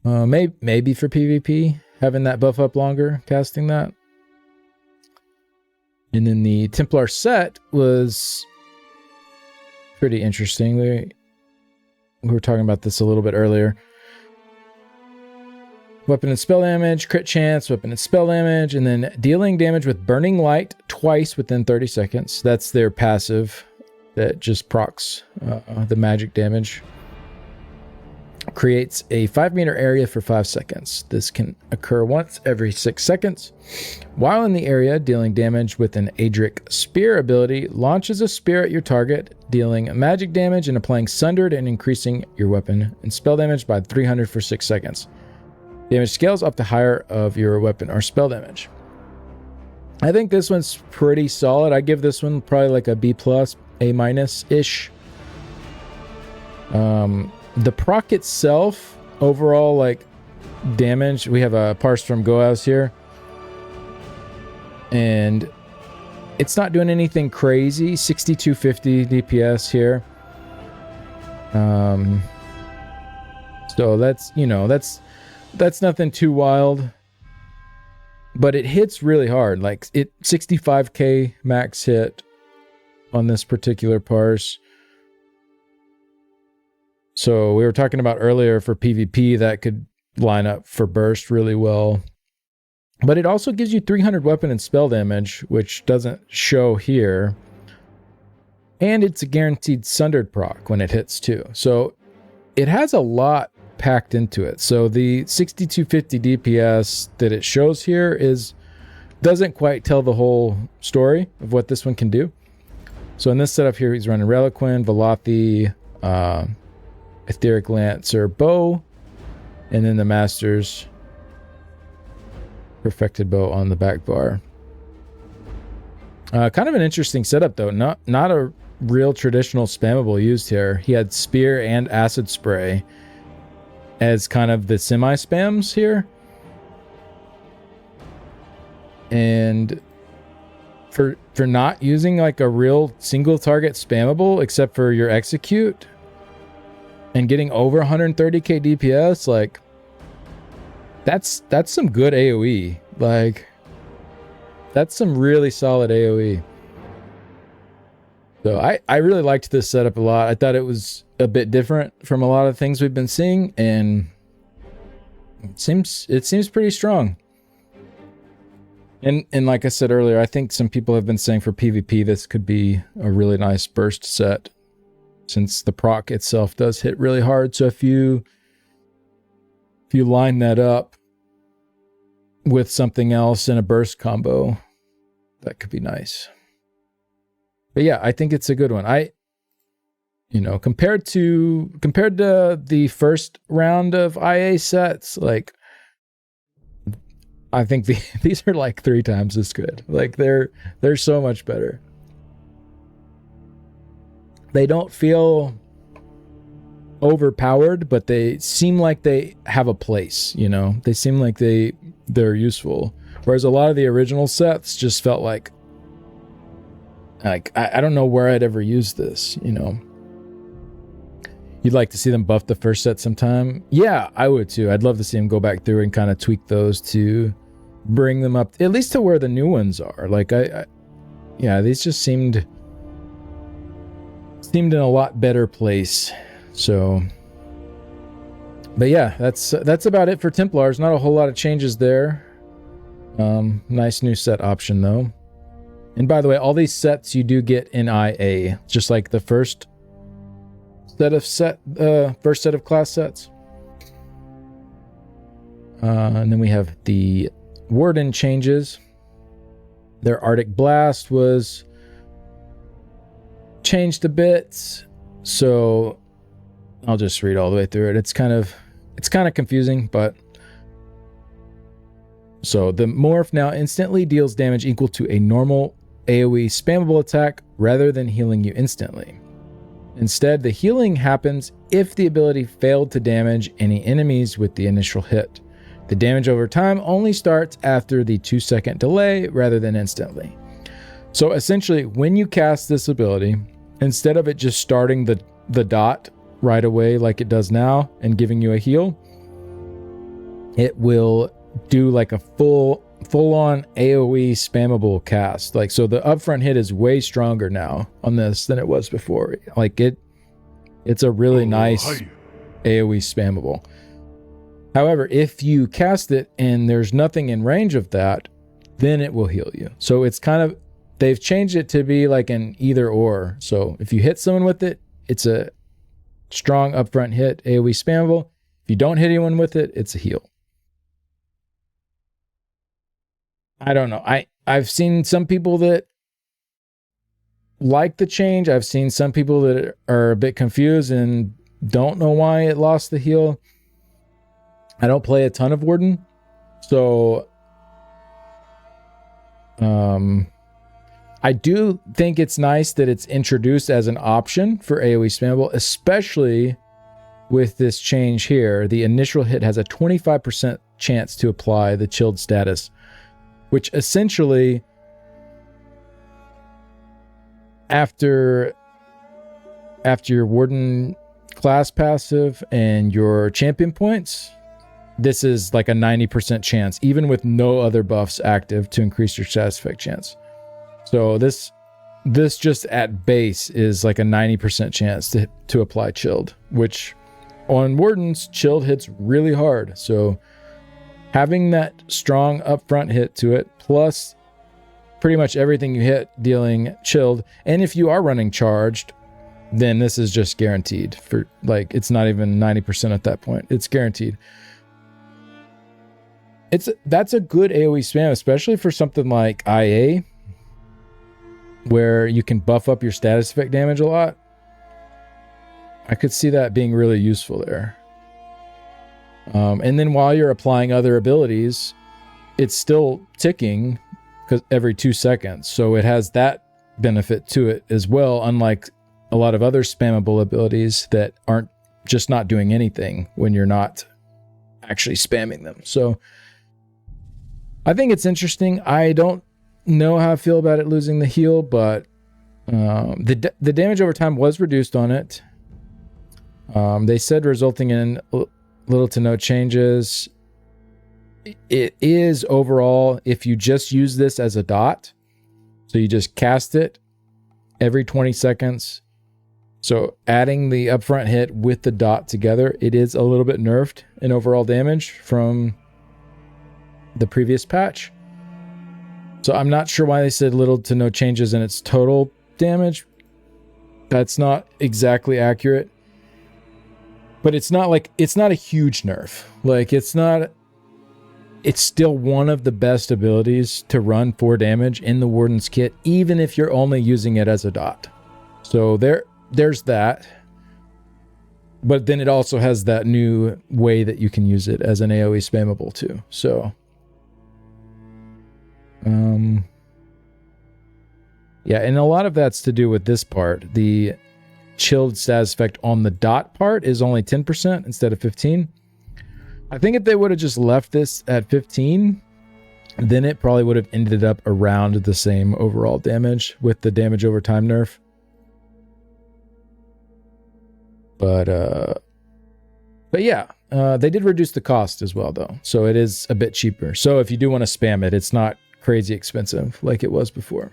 Maybe for PvP, having that buff up longer, casting that. And then the Templar set was pretty interesting. We were talking about this a little bit earlier. Weapon and spell damage, crit chance, weapon and spell damage, and then dealing damage with Burning Light twice within 30 seconds. That's their passive that just procs the magic damage. Creates a 5-meter area for 5 seconds. This can occur once every 6 seconds. While in the area, dealing damage with an Adric Spear ability launches a spear at your target, dealing magic damage and applying Sundered and increasing your weapon and spell damage by 300 for 6 seconds. Damage scales up to higher of your weapon or spell damage. I think this one's pretty solid. I give this one probably like a B+, A-ish. The proc itself, overall, like, damage, we have a parse from Goaz here. And it's not doing anything crazy. 6250 DPS here. So that's, you know, that's nothing too wild. But it hits really hard. Like, 65k max hit on this particular parse. So we were talking about earlier for PvP that could line up for burst really well. But it also gives you 300 weapon and spell damage, which doesn't show here. And it's a guaranteed Sundered proc when it hits too. So it has a lot packed into it. So the 6250 DPS that it shows here doesn't quite tell the whole story of what this one can do. So in this setup here, he's running Reliquin, Velothi, Etheric Lancer, Bow, and then the Master's Perfected Bow on the back bar. Kind of an interesting setup though. Not a real traditional spammable used here. He had Spear and Acid Spray as kind of the semi-spams here. And for not using like a real single target spammable except for your execute and getting over 130k DPS, like that's some good AoE. Like that's some really solid AoE. So I really liked this setup a lot. I thought it was a bit different from a lot of things we've been seeing, and it seems pretty strong. And like I said earlier, I think some people have been saying for PvP this could be a really nice burst set, since the proc itself does hit really hard. So if you line that up with something else in a burst combo, that could be nice. But yeah, I think it's a good one. Compared to the first round of IA sets, like I think these are like 3 times as good. Like they're so much better. They don't feel overpowered, but they seem like they have a place, you know? They seem like they're useful. Whereas a lot of the original sets just felt like I don't know where I'd ever use this, you know. You'd like to see them buff the first set sometime? Yeah, I would too. I'd love to see them go back through and kind of tweak those to bring them up at least to where the new ones are. Like yeah, these just seemed in a lot better place. So, but yeah, that's about it for Templars. Not a whole lot of changes there. Nice new set option though. And by the way, all these sets you do get in IA, just like the first set of class sets. And then we have the Warden changes. Their Arctic Blast was changed a bit, so I'll just read all the way through it. It's kind of confusing, but so the morph now instantly deals damage equal to a normal AoE spammable attack rather than healing you instantly. Instead, the healing happens if the ability failed to damage any enemies with the initial hit. The damage over time only starts after the 2-second delay rather than instantly. So essentially, when you cast this ability, instead of it just starting the dot right away like it does now and giving you a heal, it will do like a full-on AoE spammable cast. Like, so the upfront hit is way stronger now on this than it was before. Like it's a really nice AoE spammable. However, if you cast it and there's nothing in range of that, then it will heal you. So it's kind of, they've changed it to be like an either or. So if you hit someone with it, it's a strong upfront hit, AoE spammable. If you don't hit anyone with it, it's a heal. I don't know. I've seen some people that like the change. I've seen some people that are a bit confused and don't know why it lost the heal. I don't play a ton of Warden, so I do think it's nice that it's introduced as an option for AoE spammable, especially with this change here. The initial hit has a 25% chance to apply the chilled status, which essentially, after your Warden class passive and your champion points, this is like a 90% chance, even with no other buffs active to increase your status effect chance. So this just at base is like a 90% chance to apply chilled, which on Wardens, chilled hits really hard. So having that strong upfront hit to it, plus pretty much everything you hit dealing chilled, and if you are running charged, then this is just guaranteed. For like, it's not even 90% at that point. It's guaranteed. That's a good AoE spam, especially for something like IA, where you can buff up your status effect damage a lot. I could see that being really useful there. And then while you're applying other abilities, it's still ticking because every 2 seconds. So it has that benefit to it as well, unlike a lot of other spammable abilities that aren't just not doing anything when you're not actually spamming them. So I think it's interesting. I don't know how I feel about it losing the heal, but the damage over time was reduced on it. They said resulting in little to no changes. It is overall, if you just use this as a dot, so you just cast it every 20 seconds. So adding the upfront hit with the dot together, it is a little bit nerfed in overall damage from the previous patch. So I'm not sure why they said little to no changes in its total damage. That's not exactly accurate. But it's not a huge nerf. Like, it's still one of the best abilities to run 4 damage in the Warden's kit, even if you're only using it as a dot. So there's that. But then it also has that new way that you can use it as an AoE spammable too. So yeah, and a lot of that's to do with this part. The chilled status effect on the dot part is only 10% instead of 15. I think if they would have just left this at 15, then it probably would have ended up around the same overall damage with the damage over time nerf. But yeah, they did reduce the cost as well, though. So it is a bit cheaper. So if you do want to spam it, it's not crazy expensive like it was before.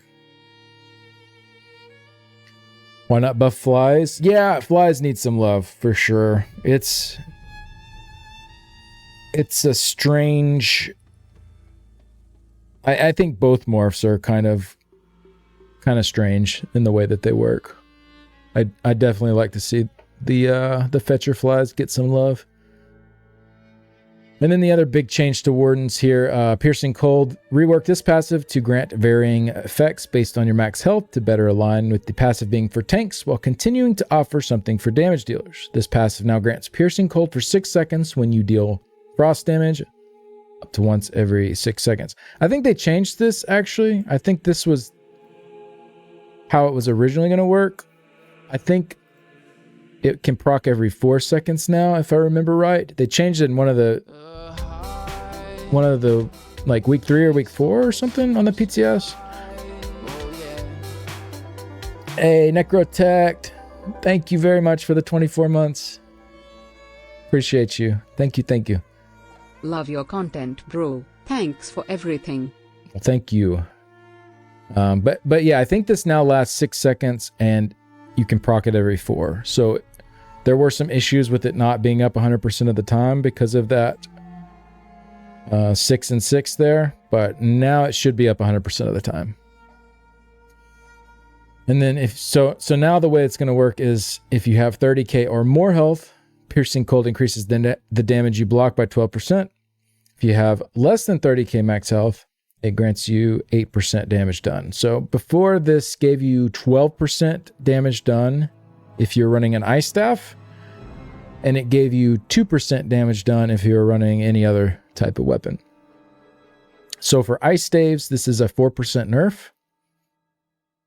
Why not buff flies? Yeah, flies need some love for sure. It's a strange... I think both morphs are kind of strange in the way that they work. I definitely like to see the fetcher flies get some love. And then the other big change to Wardens here, Piercing Cold. Rework this passive to grant varying effects based on your max health to better align with the passive being for tanks while continuing to offer something for damage dealers. This passive now grants Piercing Cold for 6 seconds when you deal frost damage, up to once every 6 seconds. I think they changed this, actually. I think this was how it was originally going to work. I think it can proc every 4 seconds now, if I remember right. They changed it in one of the like week 3 or week 4 or something on the PTS. Hey, Necrotect, thank you very much for the 24 months. Appreciate you. Thank you. Love your content, bro. Thanks for everything. Well, thank you. But yeah, I think this now lasts 6 seconds and you can proc it every 4. So there were some issues with it not being up 100% of the time because of that 6 and 6 there, but now it should be up 100% of the time. And then so now the way it's going to work is if you have 30k or more health, Piercing Cold increases the damage you block by 12%. If you have less than 30k max health, it grants you 8% damage done. So before this gave you 12% damage done if you're running an Ice Staff, and it gave you 2% damage done if you're running any other type of weapon. So for Ice Staves, this is a 4% nerf.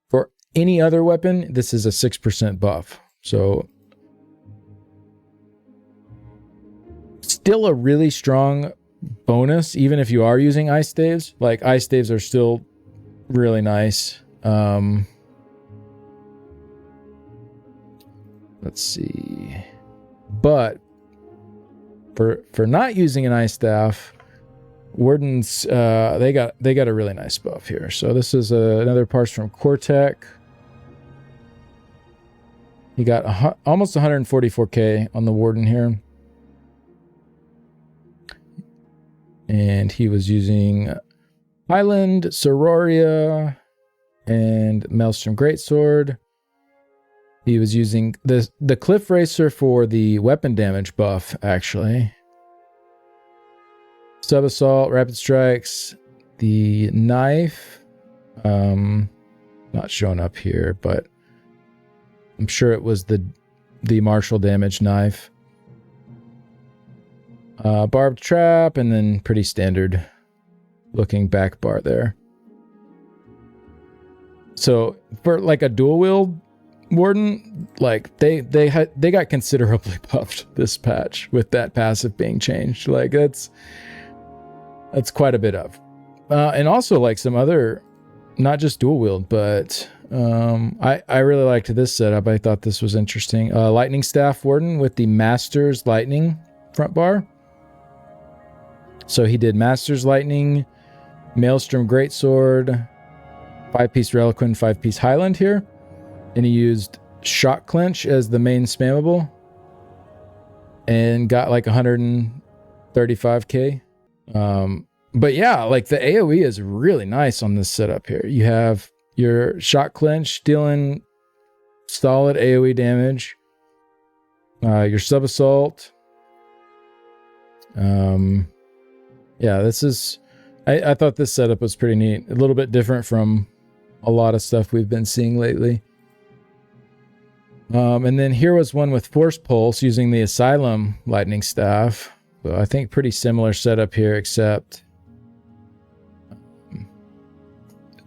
For any other weapon, this is a 6% buff. So still a really strong bonus, even if you are using Ice Staves. Like, Ice Staves are still really nice. Let's see. But for not using an Ice Staff, Wardens, they got a really nice buff here. So this is another parse from Cortec. He got almost 144k on the Warden here. And he was using Highland, Sororia, and Maelstrom Greatsword. He was using the Cliff Racer for the weapon damage buff, actually. Sub Assault, Rapid Strikes, the knife. Not showing up here, but I'm sure it was the martial damage knife. Barbed Trap, and then pretty standard looking back bar there. So for like a dual wield Warden, like they got considerably buffed this patch with that passive being changed. Like that's quite a bit of. And also like some other, not just dual wield, but I really liked this setup. I thought this was interesting. Lightning Staff Warden with the Master's Lightning front bar. So he did Master's Lightning, Maelstrom Greatsword, 5-piece Reliquin, 5-piece Highland here. And he used Shock Clench as the main spammable. And got like 135k. But yeah, like the AoE is really nice on this setup here. You have your Shock Clench dealing solid AoE damage. Your Sub Assault. Yeah, this is... I thought this setup was pretty neat. A little bit different from a lot of stuff we've been seeing lately. And then here was one with Force Pulse using the Asylum Lightning Staff. So I think pretty similar setup here, except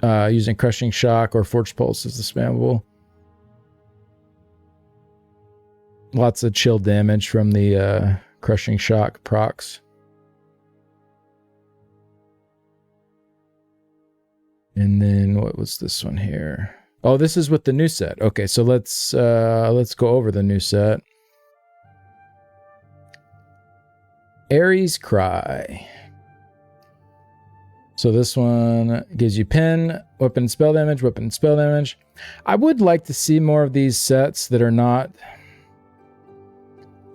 using Crushing Shock or Force Pulse as the spammable. Lots of chill damage from the Crushing Shock procs. And then what was this one here? Oh, this is with the new set. Okay, so let's go over the new set. Ares Cry. So this one gives you pin, weapon, spell damage, weapon, spell damage. I would like to see more of these sets that are not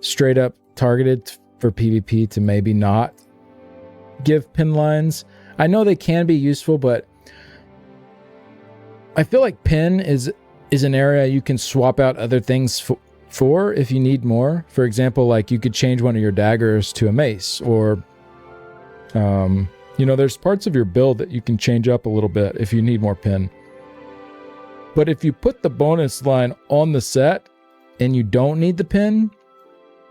straight up targeted for PvP to maybe not give pin lines. I know they can be useful, but I feel like pin is an area you can swap out other things for if you need more. For example, like you could change one of your daggers to a mace, or you know, there's parts of your build that you can change up a little bit if you need more pin. But if you put the bonus line on the set and you don't need the pin,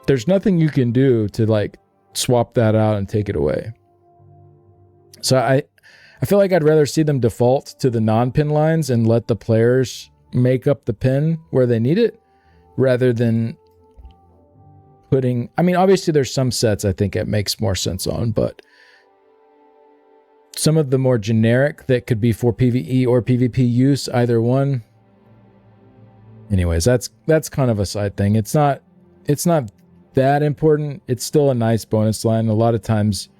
there's nothing you can do to like swap that out and take it away. So I feel like I'd rather see them default to the non-pin lines and let the players make up the pin where they need it, rather than putting... I mean, obviously there's some sets I think it makes more sense on, but some of the more generic that could be for PvE or PvP use, either one. Anyways, that's kind of a side thing. It's not that important. It's still a nice bonus line. A lot of times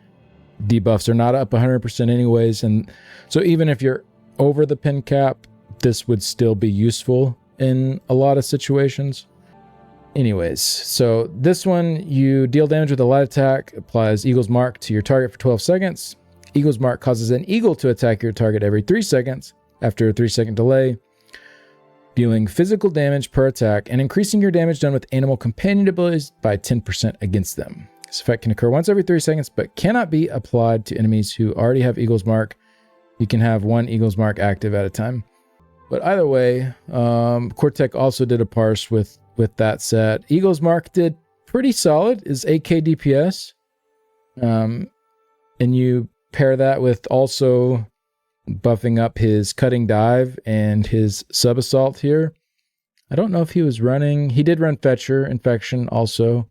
debuffs are not up 100% anyways, and so even if you're over the pin cap, this would still be useful in a lot of situations. Anyways, so this one, you deal damage with a light attack, applies Eagle's Mark to your target for 12 seconds. Eagle's Mark causes an eagle to attack your target every 3 seconds after a 3-second delay, dealing physical damage per attack and increasing your damage done with animal companion abilities by 10% against them. This effect can occur once every 3 seconds, but cannot be applied to enemies who already have Eagle's Mark. You can have 1 Eagle's Mark active at a time. But either way, Cortec also did a parse with that set. Eagle's Mark did pretty solid, is 8k DPS. And you pair that with also buffing up his Cutting Dive and his Sub Assault here. I don't know if he was running... He did run Fetcher, Infection also.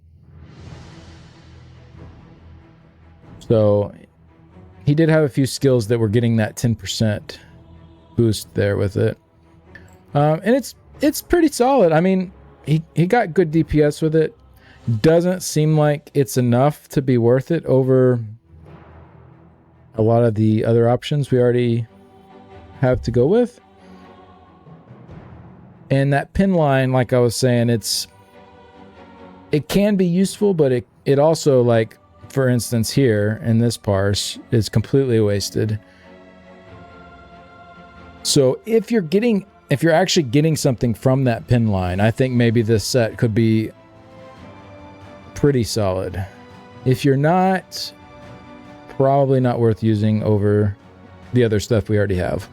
So he did have a few skills that were getting that 10% boost there with it. And it's pretty solid. I mean, he got good DPS with it. Doesn't seem like it's enough to be worth it over a lot of the other options we already have to go with. And that pin line, like I was saying, it can be useful, but it also, like, for instance here in this parse, is completely wasted. So if you're actually getting something from that pin line, I think maybe this set could be pretty solid. If you're not, probably not worth using over the other stuff we already have.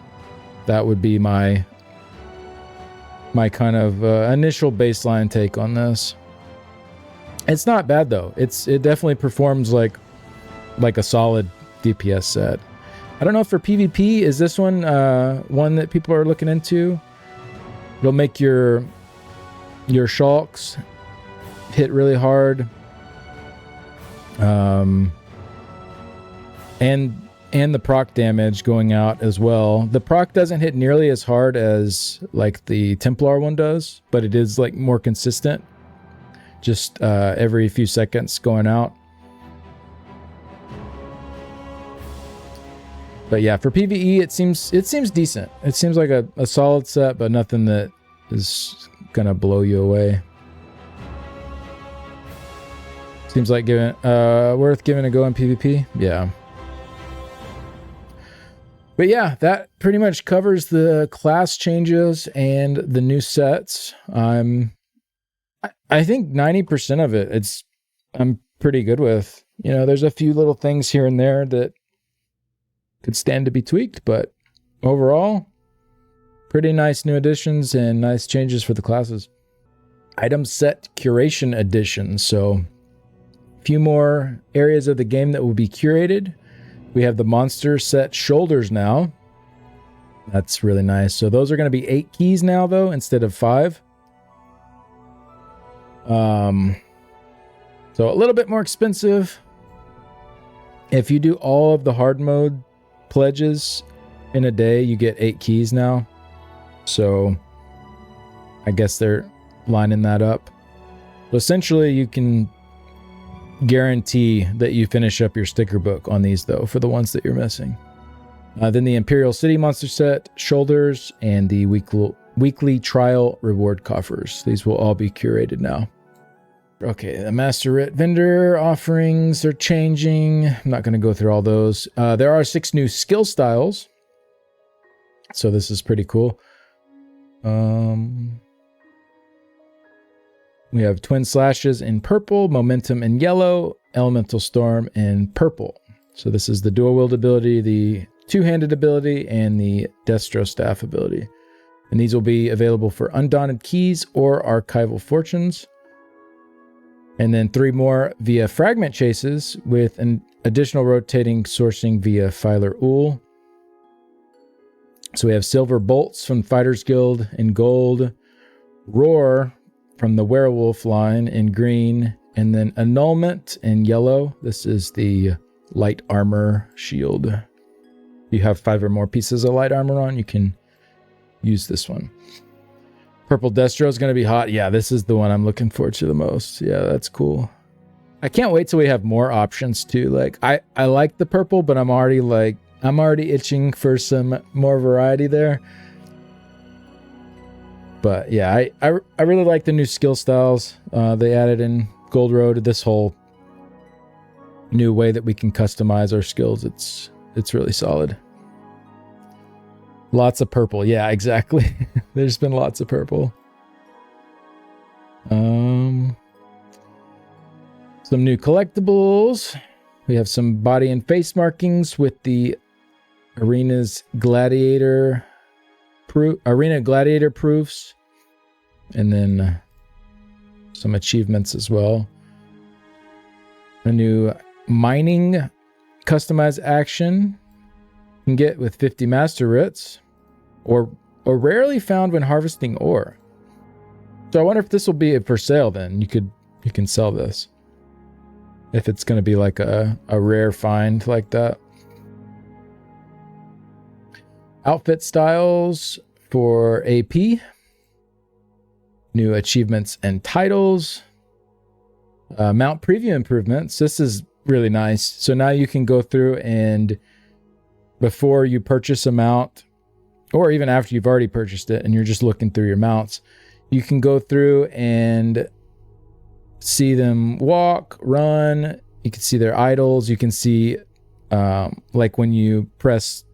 That would be my kind of initial baseline take on this. It's not bad though. It definitely performs like a solid DPS set. I don't know if for PvP, is this one one that people are looking into? It'll make your shulks hit really hard. And the proc damage going out as well. The proc doesn't hit nearly as hard as like the Templar one does, but it is like more consistent. Just every few seconds going out. But yeah, for PvE, it seems decent. It seems like a solid set, but nothing that is gonna blow you away. Seems like worth giving a go in PvP. Yeah. But yeah, that pretty much covers the class changes and the new sets. I think 90% of it, I'm pretty good with. You know, there's a few little things here and there that could stand to be tweaked, but overall, pretty nice new additions and nice changes for the classes. Item set curation edition. So a few more areas of the game that will be curated. We have the monster set shoulders now. That's really nice. So those are going to be 8 keys now, though, instead of 5. So a little bit more expensive. If you do all of the hard mode pledges in a day, you get 8 keys now. So I guess they're lining that up. So essentially, you can guarantee that you finish up your sticker book on these, though, for the ones that you're missing. Then the Imperial City monster set, shoulders, and the weekly trial reward coffers. These will all be curated now. Okay, the Master Writ vendor offerings are changing. I'm not going to go through all those. There are 6 new skill styles. So this is pretty cool. We have Twin Slashes in purple, Momentum in yellow, Elemental Storm in purple. So this is the dual wield ability, the two-handed ability, and the Destro Staff ability. And these will be available for Undaunted Keys or Archival Fortunes. And then 3 more via Fragment Chases with an additional rotating sourcing via Filer Ool. So we have Silver Bolts from Fighters Guild in gold, Roar from the Werewolf line in green, and then Annulment in yellow. This is the light armor shield. If you have 5 or more pieces of light armor on, you can use this one. Purple Destro is going to be hot. Yeah, this is the one I'm looking forward to the most. Yeah, that's cool. I can't wait till we have more options too. Like I like the purple, but I'm already itching for some more variety there. But yeah, I really like the new skill styles. They added in Gold Road, this whole new way that we can customize our skills. It's really solid. Lots of purple. Yeah, exactly. There's been lots of purple. Some new collectibles. We have some body and face markings with the Arena Gladiator proofs. And then some achievements as well. A new mining customized action you can get with 50 Master Writs, or rarely found when harvesting ore. So I wonder if this will be for sale then. You can sell this. If it's going to be like a rare find like that. Outfit styles for AP. New achievements and titles. Mount preview improvements. This is really nice. So now you can go through and before you purchase a mount, or even after you've already purchased it and you're just looking through your mounts, you can go through and see them walk, run. You can see their idles. You can see like when you press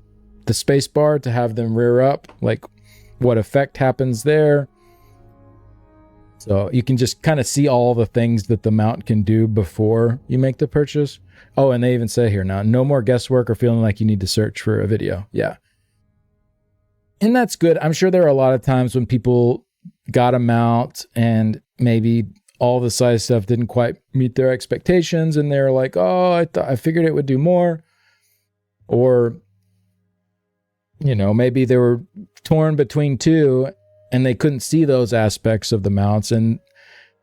the space bar to have them rear up, like what effect happens there. So you can just kind of see all the things that the mount can do before you make the purchase. Oh, and they even say here now, no more guesswork or feeling like you need to search for a video. Yeah. And that's good. I'm sure there are a lot of times when people got a mount and maybe all the size stuff didn't quite meet their expectations. And they're like, oh, I figured it would do more. Or, you know, maybe they were torn between two and they couldn't see those aspects of the mounts. And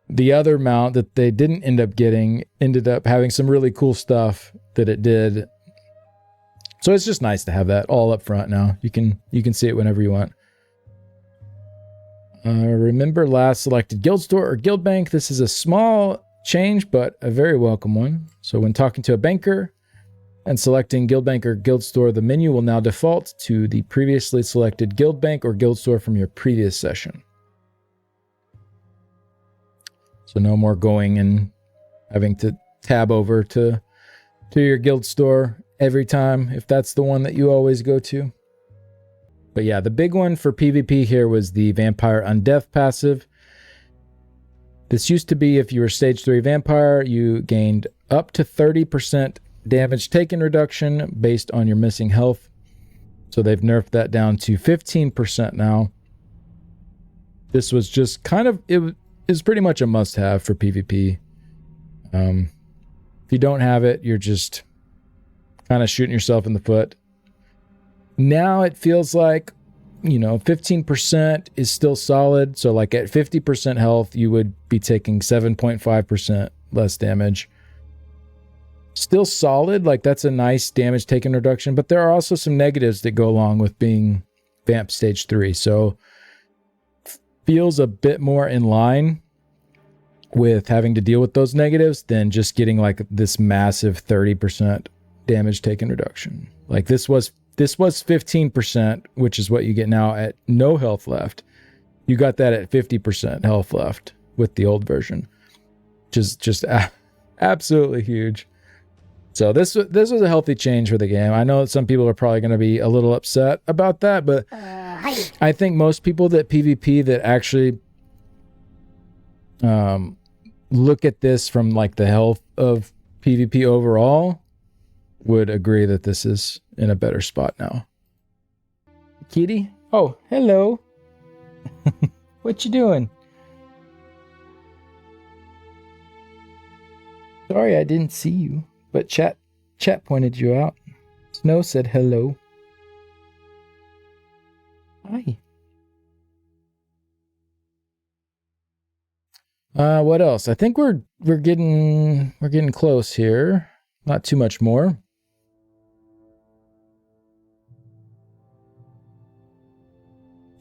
the other mount that they didn't end up getting ended up having some really cool stuff that it did. So it's just nice to have that all up front now. You can see it whenever you want. Remember last selected guild store or guild bank. This is a small change, but a very welcome one. So when talking to a banker and selecting guild bank or guild store, the menu will now default to the previously selected guild bank or guild store from your previous session. So no more going and having to tab over to your guild store every time, if that's the one that you always go to. But yeah, the big one for PvP here was the Vampire Undeath passive. This used to be if you were stage 3 vampire, you gained up to 30% damage taken reduction based on your missing health. So they've nerfed that down to 15% now. This was just kind of, it is pretty much a must-have for PvP. If you don't have it, you're just kind of shooting yourself in the foot. Now it feels like, 15% is still solid. So like at 50% health, you would be taking 7.5% less damage. still solid. Like, that's a nice damage taken reduction, but there are also some negatives that go along with being Vamp Stage 3. So feels a bit more in line with having to deal with those negatives than just getting like this massive 30% damage taken reduction. Like this was 15%, which is what you get now at no health left. You got that at 50% health left with the old version, which is just absolutely huge. So this was a healthy change for the game. I know that some people are probably going to be a little upset about that, but I think most people that PvP that actually look at this from like the health of PvP overall would agree that this is in a better spot now. Kitty? Oh, hello. What you doing? Sorry, I didn't see you, but chat pointed you out. Snow said hello. Hi. What else? I think we're getting close here. Not too much more.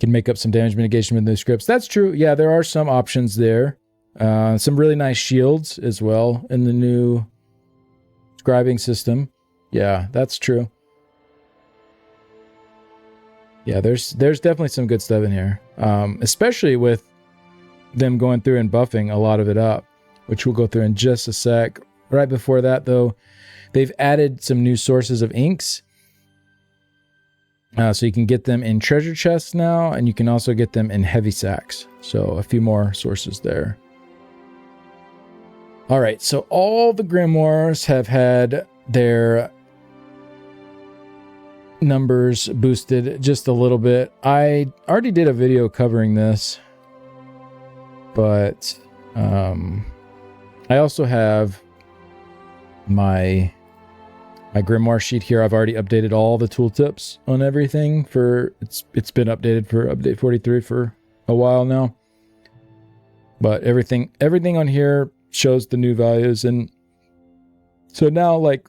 Can make up some damage mitigation with new scripts. That's true. Yeah, there are some options there. Some really nice shields as well in the new scribing system. Yeah, that's true. Yeah, there's definitely some good stuff in here. Especially with them going through and buffing a lot of it up, which we'll go through in just a sec. Right before that, though, they've added some new sources of inks. So you can get them in treasure chests now, and you can also get them in heavy sacks. So a few more sources there. All right, so all the grimoires have had their numbers boosted just a little bit. I already did a video covering this, but I also have my grimoire sheet here. I've already updated all the tooltips on everything for it's been updated for update 43 for a while now. But everything on here shows the new values, and so now, like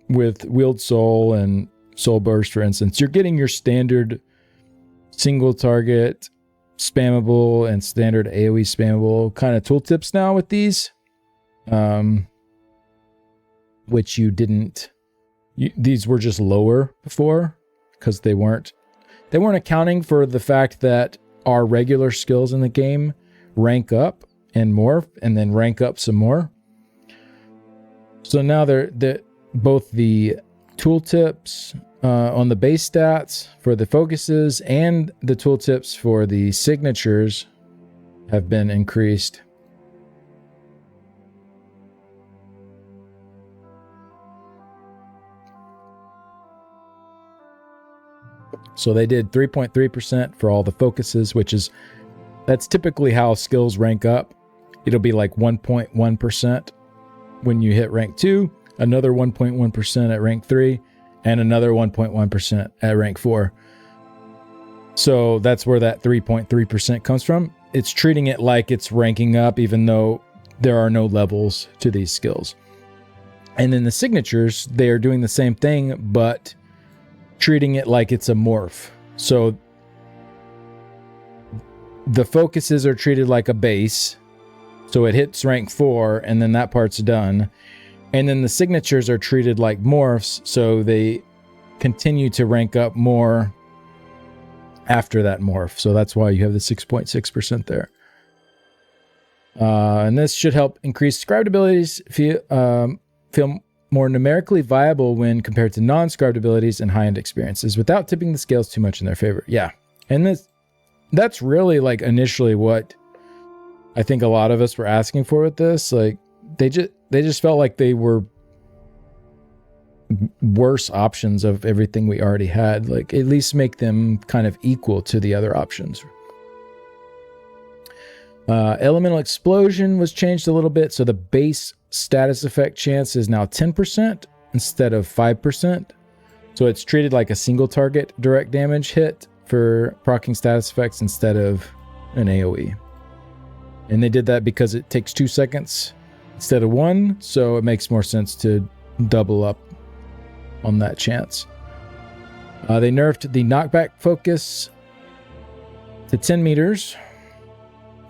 with Wield Soul and Soul Burst, for instance, you're getting your standard single target spammable and standard AoE spammable kind of tooltips now with these, which you didn't. These were just lower before because they weren't accounting for the fact that our regular skills in the game rank up and morph and then rank up some more. So now they're both the tooltips on the base stats for the focuses and the tooltips for the signatures have been increased. So they did 3.3% for all the focuses, that's typically how skills rank up. It'll be like 1.1% when you hit rank 2, another 1.1% at rank 3, and another 1.1% at rank 4. So that's where that 3.3% comes from. It's treating it like it's ranking up, even though there are no levels to these skills. And then the signatures, they are doing the same thing, but treating it like it's a morph. So the focuses are treated like a base. So it hits rank 4 and then that part's done. And then the signatures are treated like morphs. So they continue to rank up more after that morph. So that's why you have the 6.6% there. And this should help increase scribed abilities, feel more numerically viable when compared to non-scribed abilities and high-end experiences without tipping the scales too much in their favor. Yeah. And that's really like initially what I think a lot of us were asking for with this. Like they just felt like they were worse options of everything we already had. Like at least make them kind of equal to the other options. Elemental Explosion was changed a little bit. So the base status effect chance is now 10% instead of 5%. So it's treated like a single target direct damage hit for proccing status effects instead of an AoE. And they did that because it takes 2 seconds instead of 1. So it makes more sense to double up on that chance. They nerfed the knockback focus to 10 meters.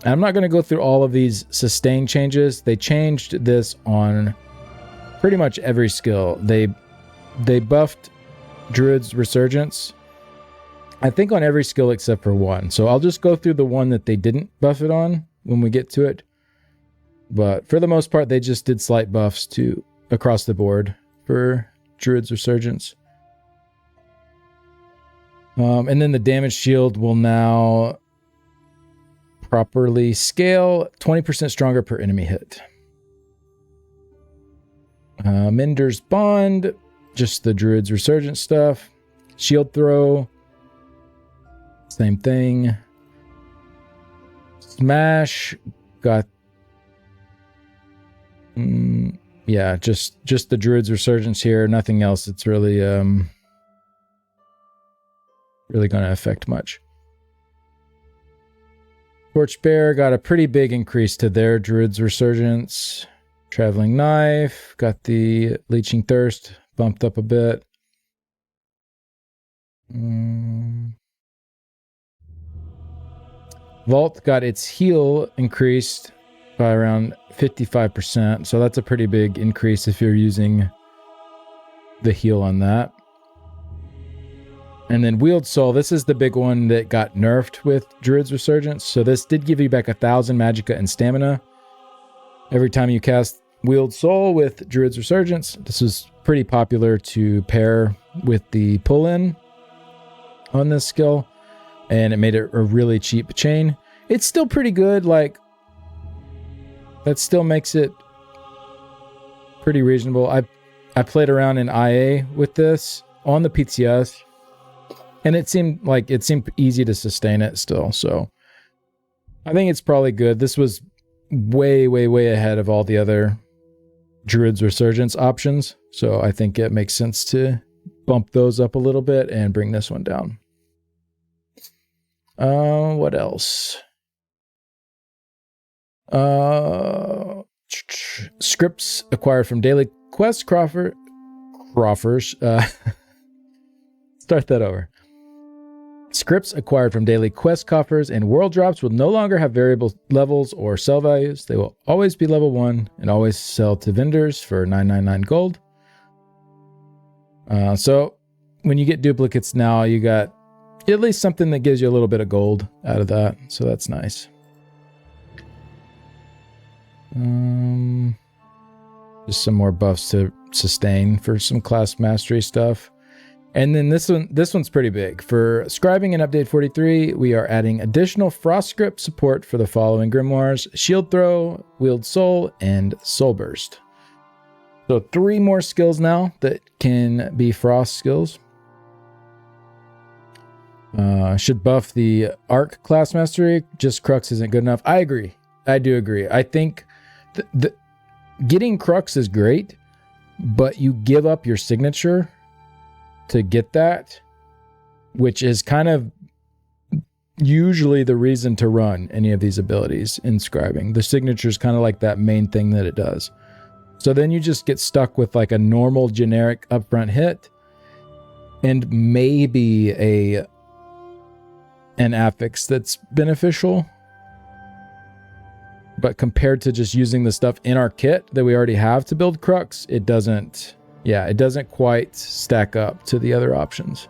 I'm not going to go through all of these sustain changes. They changed this on pretty much every skill. They buffed Druid's Resurgence, I think, on every skill except for one. So I'll just go through the one that they didn't buff it on when we get to it. But for the most part, they just did slight buffs to across the board for Druid's Resurgence. And then the damage shield will now properly scale 20% stronger per enemy hit. Minder's Bond, just the Druid's Resurgence stuff. Shield Throw, same thing. Smash, got... yeah, just the Druid's Resurgence here. Nothing else. It's really really going to affect much. Torchbearer got a pretty big increase to their Druid's Resurgence. Traveling Knife got the Leeching Thirst bumped up a bit. Vault got its heal increased by around 55%, so that's a pretty big increase if you're using the heal on that. And then Wield Soul, this is the big one that got nerfed with Druid's Resurgence. So this did give you back 1,000 Magicka and Stamina every time you cast Wield Soul with Druid's Resurgence. This was pretty popular to pair with the pull-in on this skill, and it made it a really cheap chain. It's still pretty good, like, that still makes it pretty reasonable. I played around in IA with this on the PTS, and it seemed easy to sustain it still. So I think it's probably good. This was way, way, way ahead of all the other Druid's Resurgence options. So I think it makes sense to bump those up a little bit and bring this one down. What else? Scripts acquired from daily quest coffers. Start that over. Scripts acquired from daily quest coffers and world drops will no longer have variable levels or sell values. They will always be level 1 and always sell to vendors for 999 gold. So when you get duplicates now, you got at least something that gives you a little bit of gold out of that. So that's nice. Just some more buffs to sustain for some class mastery stuff. And then this one's pretty big. For Scribing in Update 43, we are adding additional Frost Script support for the following grimoires: Shield Throw, Wield Soul, and Soul Burst. So 3 more skills now that can be Frost skills. Should buff the Arc class mastery. Just Crux isn't good enough. I agree. I do agree. I think getting Crux is great, but you give up your signature to get that, which is kind of usually the reason to run any of these abilities in Scribing. The signature is kind of like that main thing that it does. So then you just get stuck with like a normal generic upfront hit and maybe an affix that's beneficial. But compared to just using the stuff in our kit that we already have to build Crux, it doesn't quite stack up to the other options.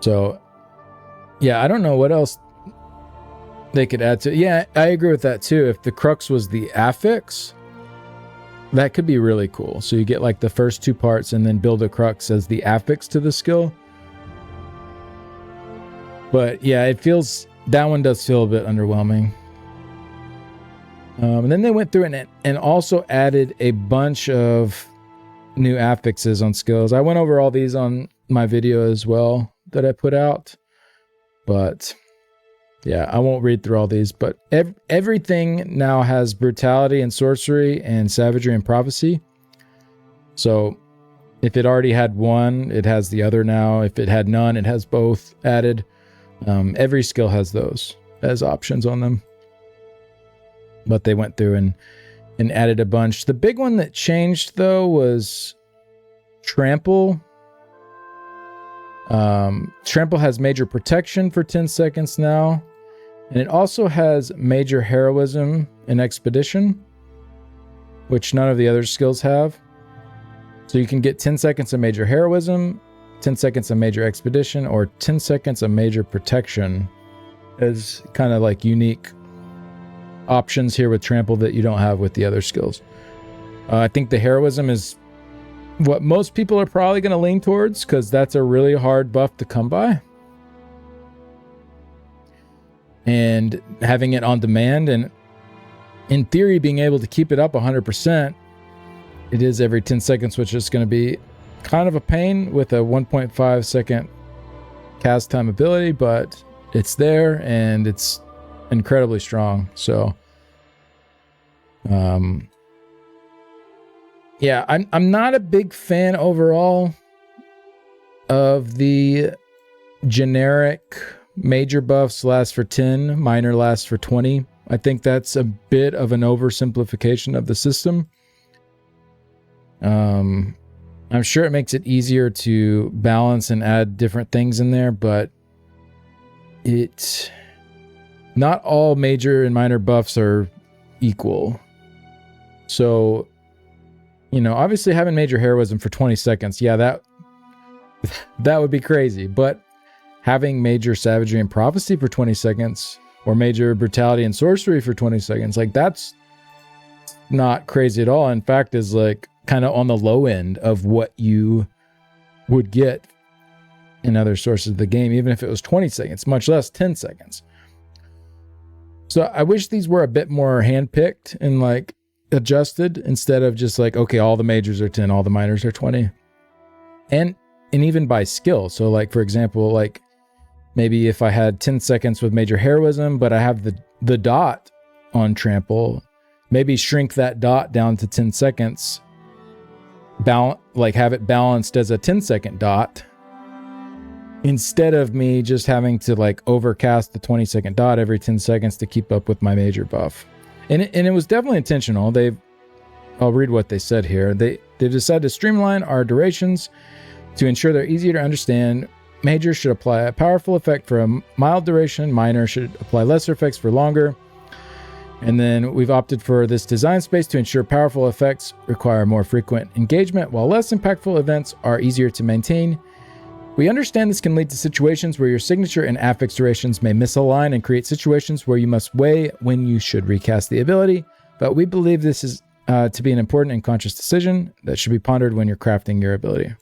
So, yeah, I don't know what else they could add to it. Yeah, I agree with that too. If the Crux was the affix, that could be really cool. So you get like the first 2 parts and then build a Crux as the affix to the skill. But yeah, that one does feel a bit underwhelming. And then they went through and also added a bunch of new affixes on skills. I went over all these on my video as well that I put out. But yeah, I won't read through all these. But everything now has Brutality and Sorcery and Savagery and Prophecy. So if it already had one, it has the other now. If it had none, it has both added. Every skill has those as options on them. But they went through and added a bunch. The big one that changed though was Trample. Trample has major protection for 10 seconds now, and it also has major heroism and expedition, which none of the other skills have. So you can get 10 seconds of major heroism, 10 seconds of major expedition, or 10 seconds of major protection as kind of like unique options here with Trample that you don't have with the other skills. I think the heroism is what most people are probably going to lean towards, because that's a really hard buff to come by. And having it on demand, and in theory being able to keep it up 100%, it is every 10 seconds, which is going to be kind of a pain with a 1.5 second cast time ability, but it's there and it's incredibly strong. So yeah, I'm not a big fan overall of the generic major buffs last for 10, minor lasts for 20. I think that's a bit of an oversimplification of the system. I'm sure it makes it easier to balance and add different things in there, but not all major and minor buffs are equal. So, you know, obviously having major heroism for 20 seconds, yeah, that would be crazy. But having major savagery and prophecy for 20 seconds, or major brutality and sorcery for 20 seconds, like that's not crazy at all. In fact, is like kind of on the low end of what you would get in other sources of the game, even if it was 20 seconds, much less 10 seconds. So I wish these were a bit more handpicked and like adjusted, instead of just like, okay, all the majors are 10, all the minors are 20. And even by skill. So like, for example, like maybe if I had 10 seconds with major heroism, but I have the dot on Trample, maybe shrink that dot down to 10 seconds, like have it balanced as a 10-second dot, instead of me just having to like overcast the 20-second dot every 10 seconds to keep up with my major buff. And it was definitely intentional. I'll read what they said here. They've decided to streamline our durations to ensure they're easier to understand. Major should apply a powerful effect for a mild duration. Minor should apply lesser effects for longer. And then we've opted for this design space to ensure powerful effects require more frequent engagement, while less impactful events are easier to maintain. We understand this can lead to situations where your signature and affix durations may misalign and create situations where you must weigh when you should recast the ability, but we believe this is to be an important and conscious decision that should be pondered when you're crafting your ability.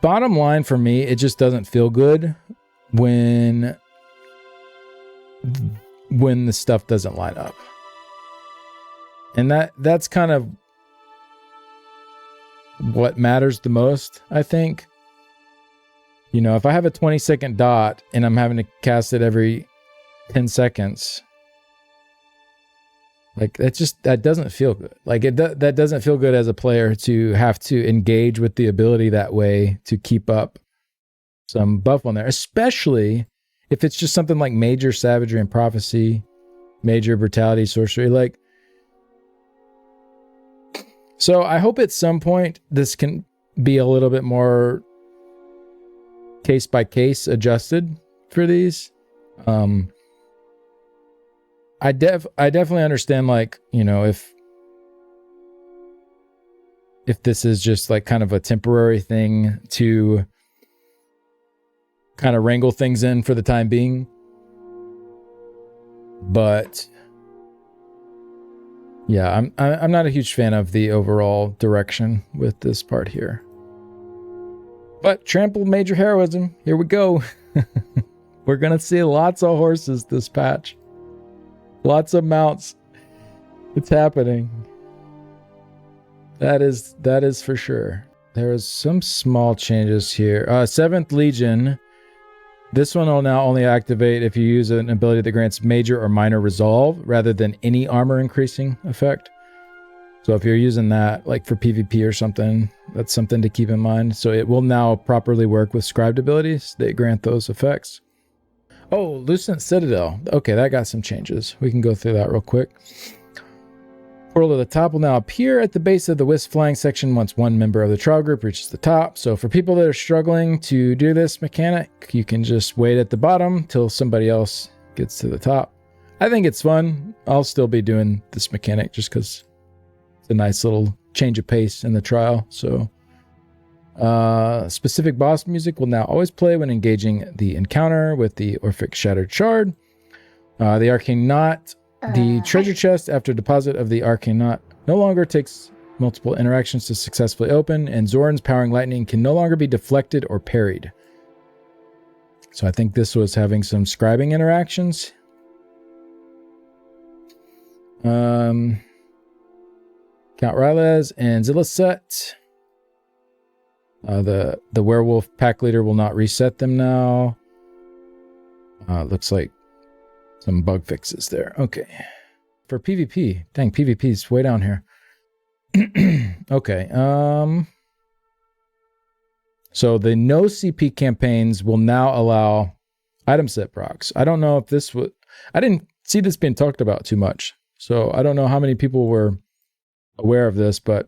Bottom line for me, it just doesn't feel good when the stuff doesn't line up. And that's kind of what matters the most, I think. You know, if I have a 20-second dot and I'm having to cast it every 10 seconds, like that doesn't feel good. Like that doesn't feel good as a player to have to engage with the ability that way to keep up some buff on there, especially if it's just something like major savagery and prophecy, major brutality, sorcery, like. So I hope at some point this can be a little bit more case by case adjusted for these. I definitely understand, like, you know, if this is just like kind of a temporary thing to kind of wrangle things in for the time being. But yeah, I'm not a huge fan of the overall direction with this part here. But Trample Major Heroism, here we go. We're going to see lots of horses this patch. Lots of mounts. It's happening. That is for sure. There is some small changes here. 7th Legion. This one will now only activate if you use an ability that grants major or minor resolve rather than any armor increasing effect. So if you're using that like for PvP or something, that's something to keep in mind. So it will now properly work with scribed abilities that grant those effects. Oh, Lucent Citadel. Okay, that got some changes. We can go through that real quick. Portal to the top will now appear at the base of the Wisp flying section once one member of the trial group reaches the top. So for people that are struggling to do this mechanic, you can just wait at the bottom till somebody else gets to the top. I think it's fun. I'll still be doing this mechanic just because it's a nice little change of pace in the trial. So specific boss music will now always play when engaging the encounter with the Orphic Shattered Shard. The Arcane Knot. The treasure chest after deposit of the Arcane Knot no longer takes multiple interactions to successfully open, and Zoran's Powering Lightning can no longer be deflected or parried. So I think this was having some scribing interactions. Count Rylez and Zillicet. The werewolf pack leader will not reset them now. Looks like some bug fixes there. Okay. For PvP. Dang, PvP is way down here. Okay. So the no CP campaigns will now allow item set procs. I don't know if this would... I didn't see this being talked about too much. So I don't know how many people were aware of this, but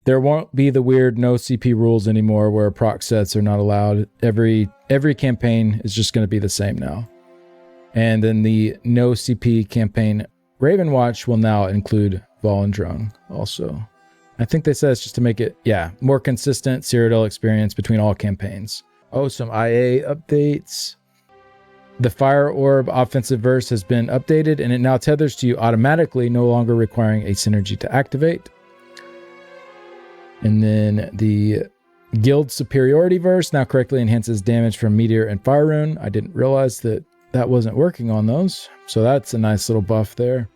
there won't be the weird no CP rules anymore where proc sets are not allowed. Every campaign is just going to be the same now. And then the no CP campaign Ravenwatch will now include Volendrung also. I think they said it's just to make it, more consistent Citadel experience between all campaigns. Oh, some IA updates. The Fire Orb offensive verse has been updated and it now tethers to you automatically, no longer requiring a synergy to activate. And then the Guild Superiority verse now correctly enhances damage from Meteor and Fire Rune. I didn't realize that wasn't working on those. So that's a nice little buff there.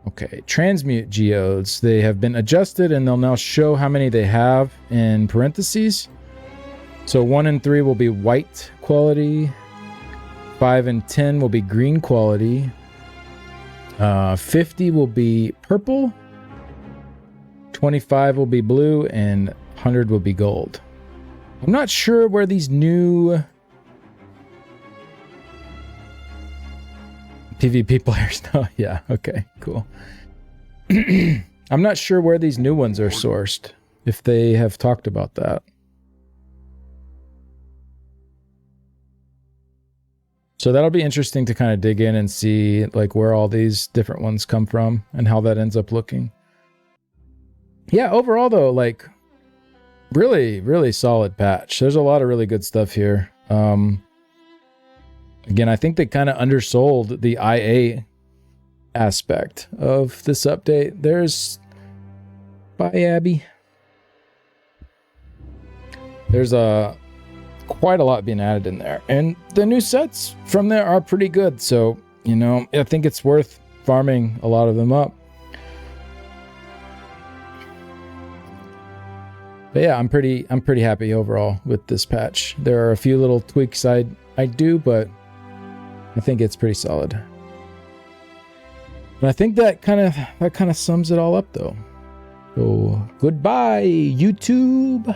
Okay, Transmute Geodes. They have been adjusted and they'll now show how many they have in parentheses. So 1 and 3 will be white quality. 5 and 10 will be green quality. 50 will be purple. 25 will be blue and 100 will be gold. I'm not sure where these new PvP players know. Yeah, okay, cool. I'm not sure where these new ones are sourced, if they have talked about that. So that'll be interesting to kind of dig in and see like where all these different ones come from and how that ends up looking. Yeah, overall though, like really, really solid patch. There's a lot of really good stuff here. Again, I think they kind of undersold the IA aspect of this update. There's... Bye, Abby. There's quite a lot being added in there. And the new sets from there are pretty good. So, you know, I think it's worth farming a lot of them up. But yeah, I'm pretty happy overall with this patch. There are a few little tweaks I do, but I think it's pretty solid. And I think that kind of sums it all up though. So goodbye, YouTube.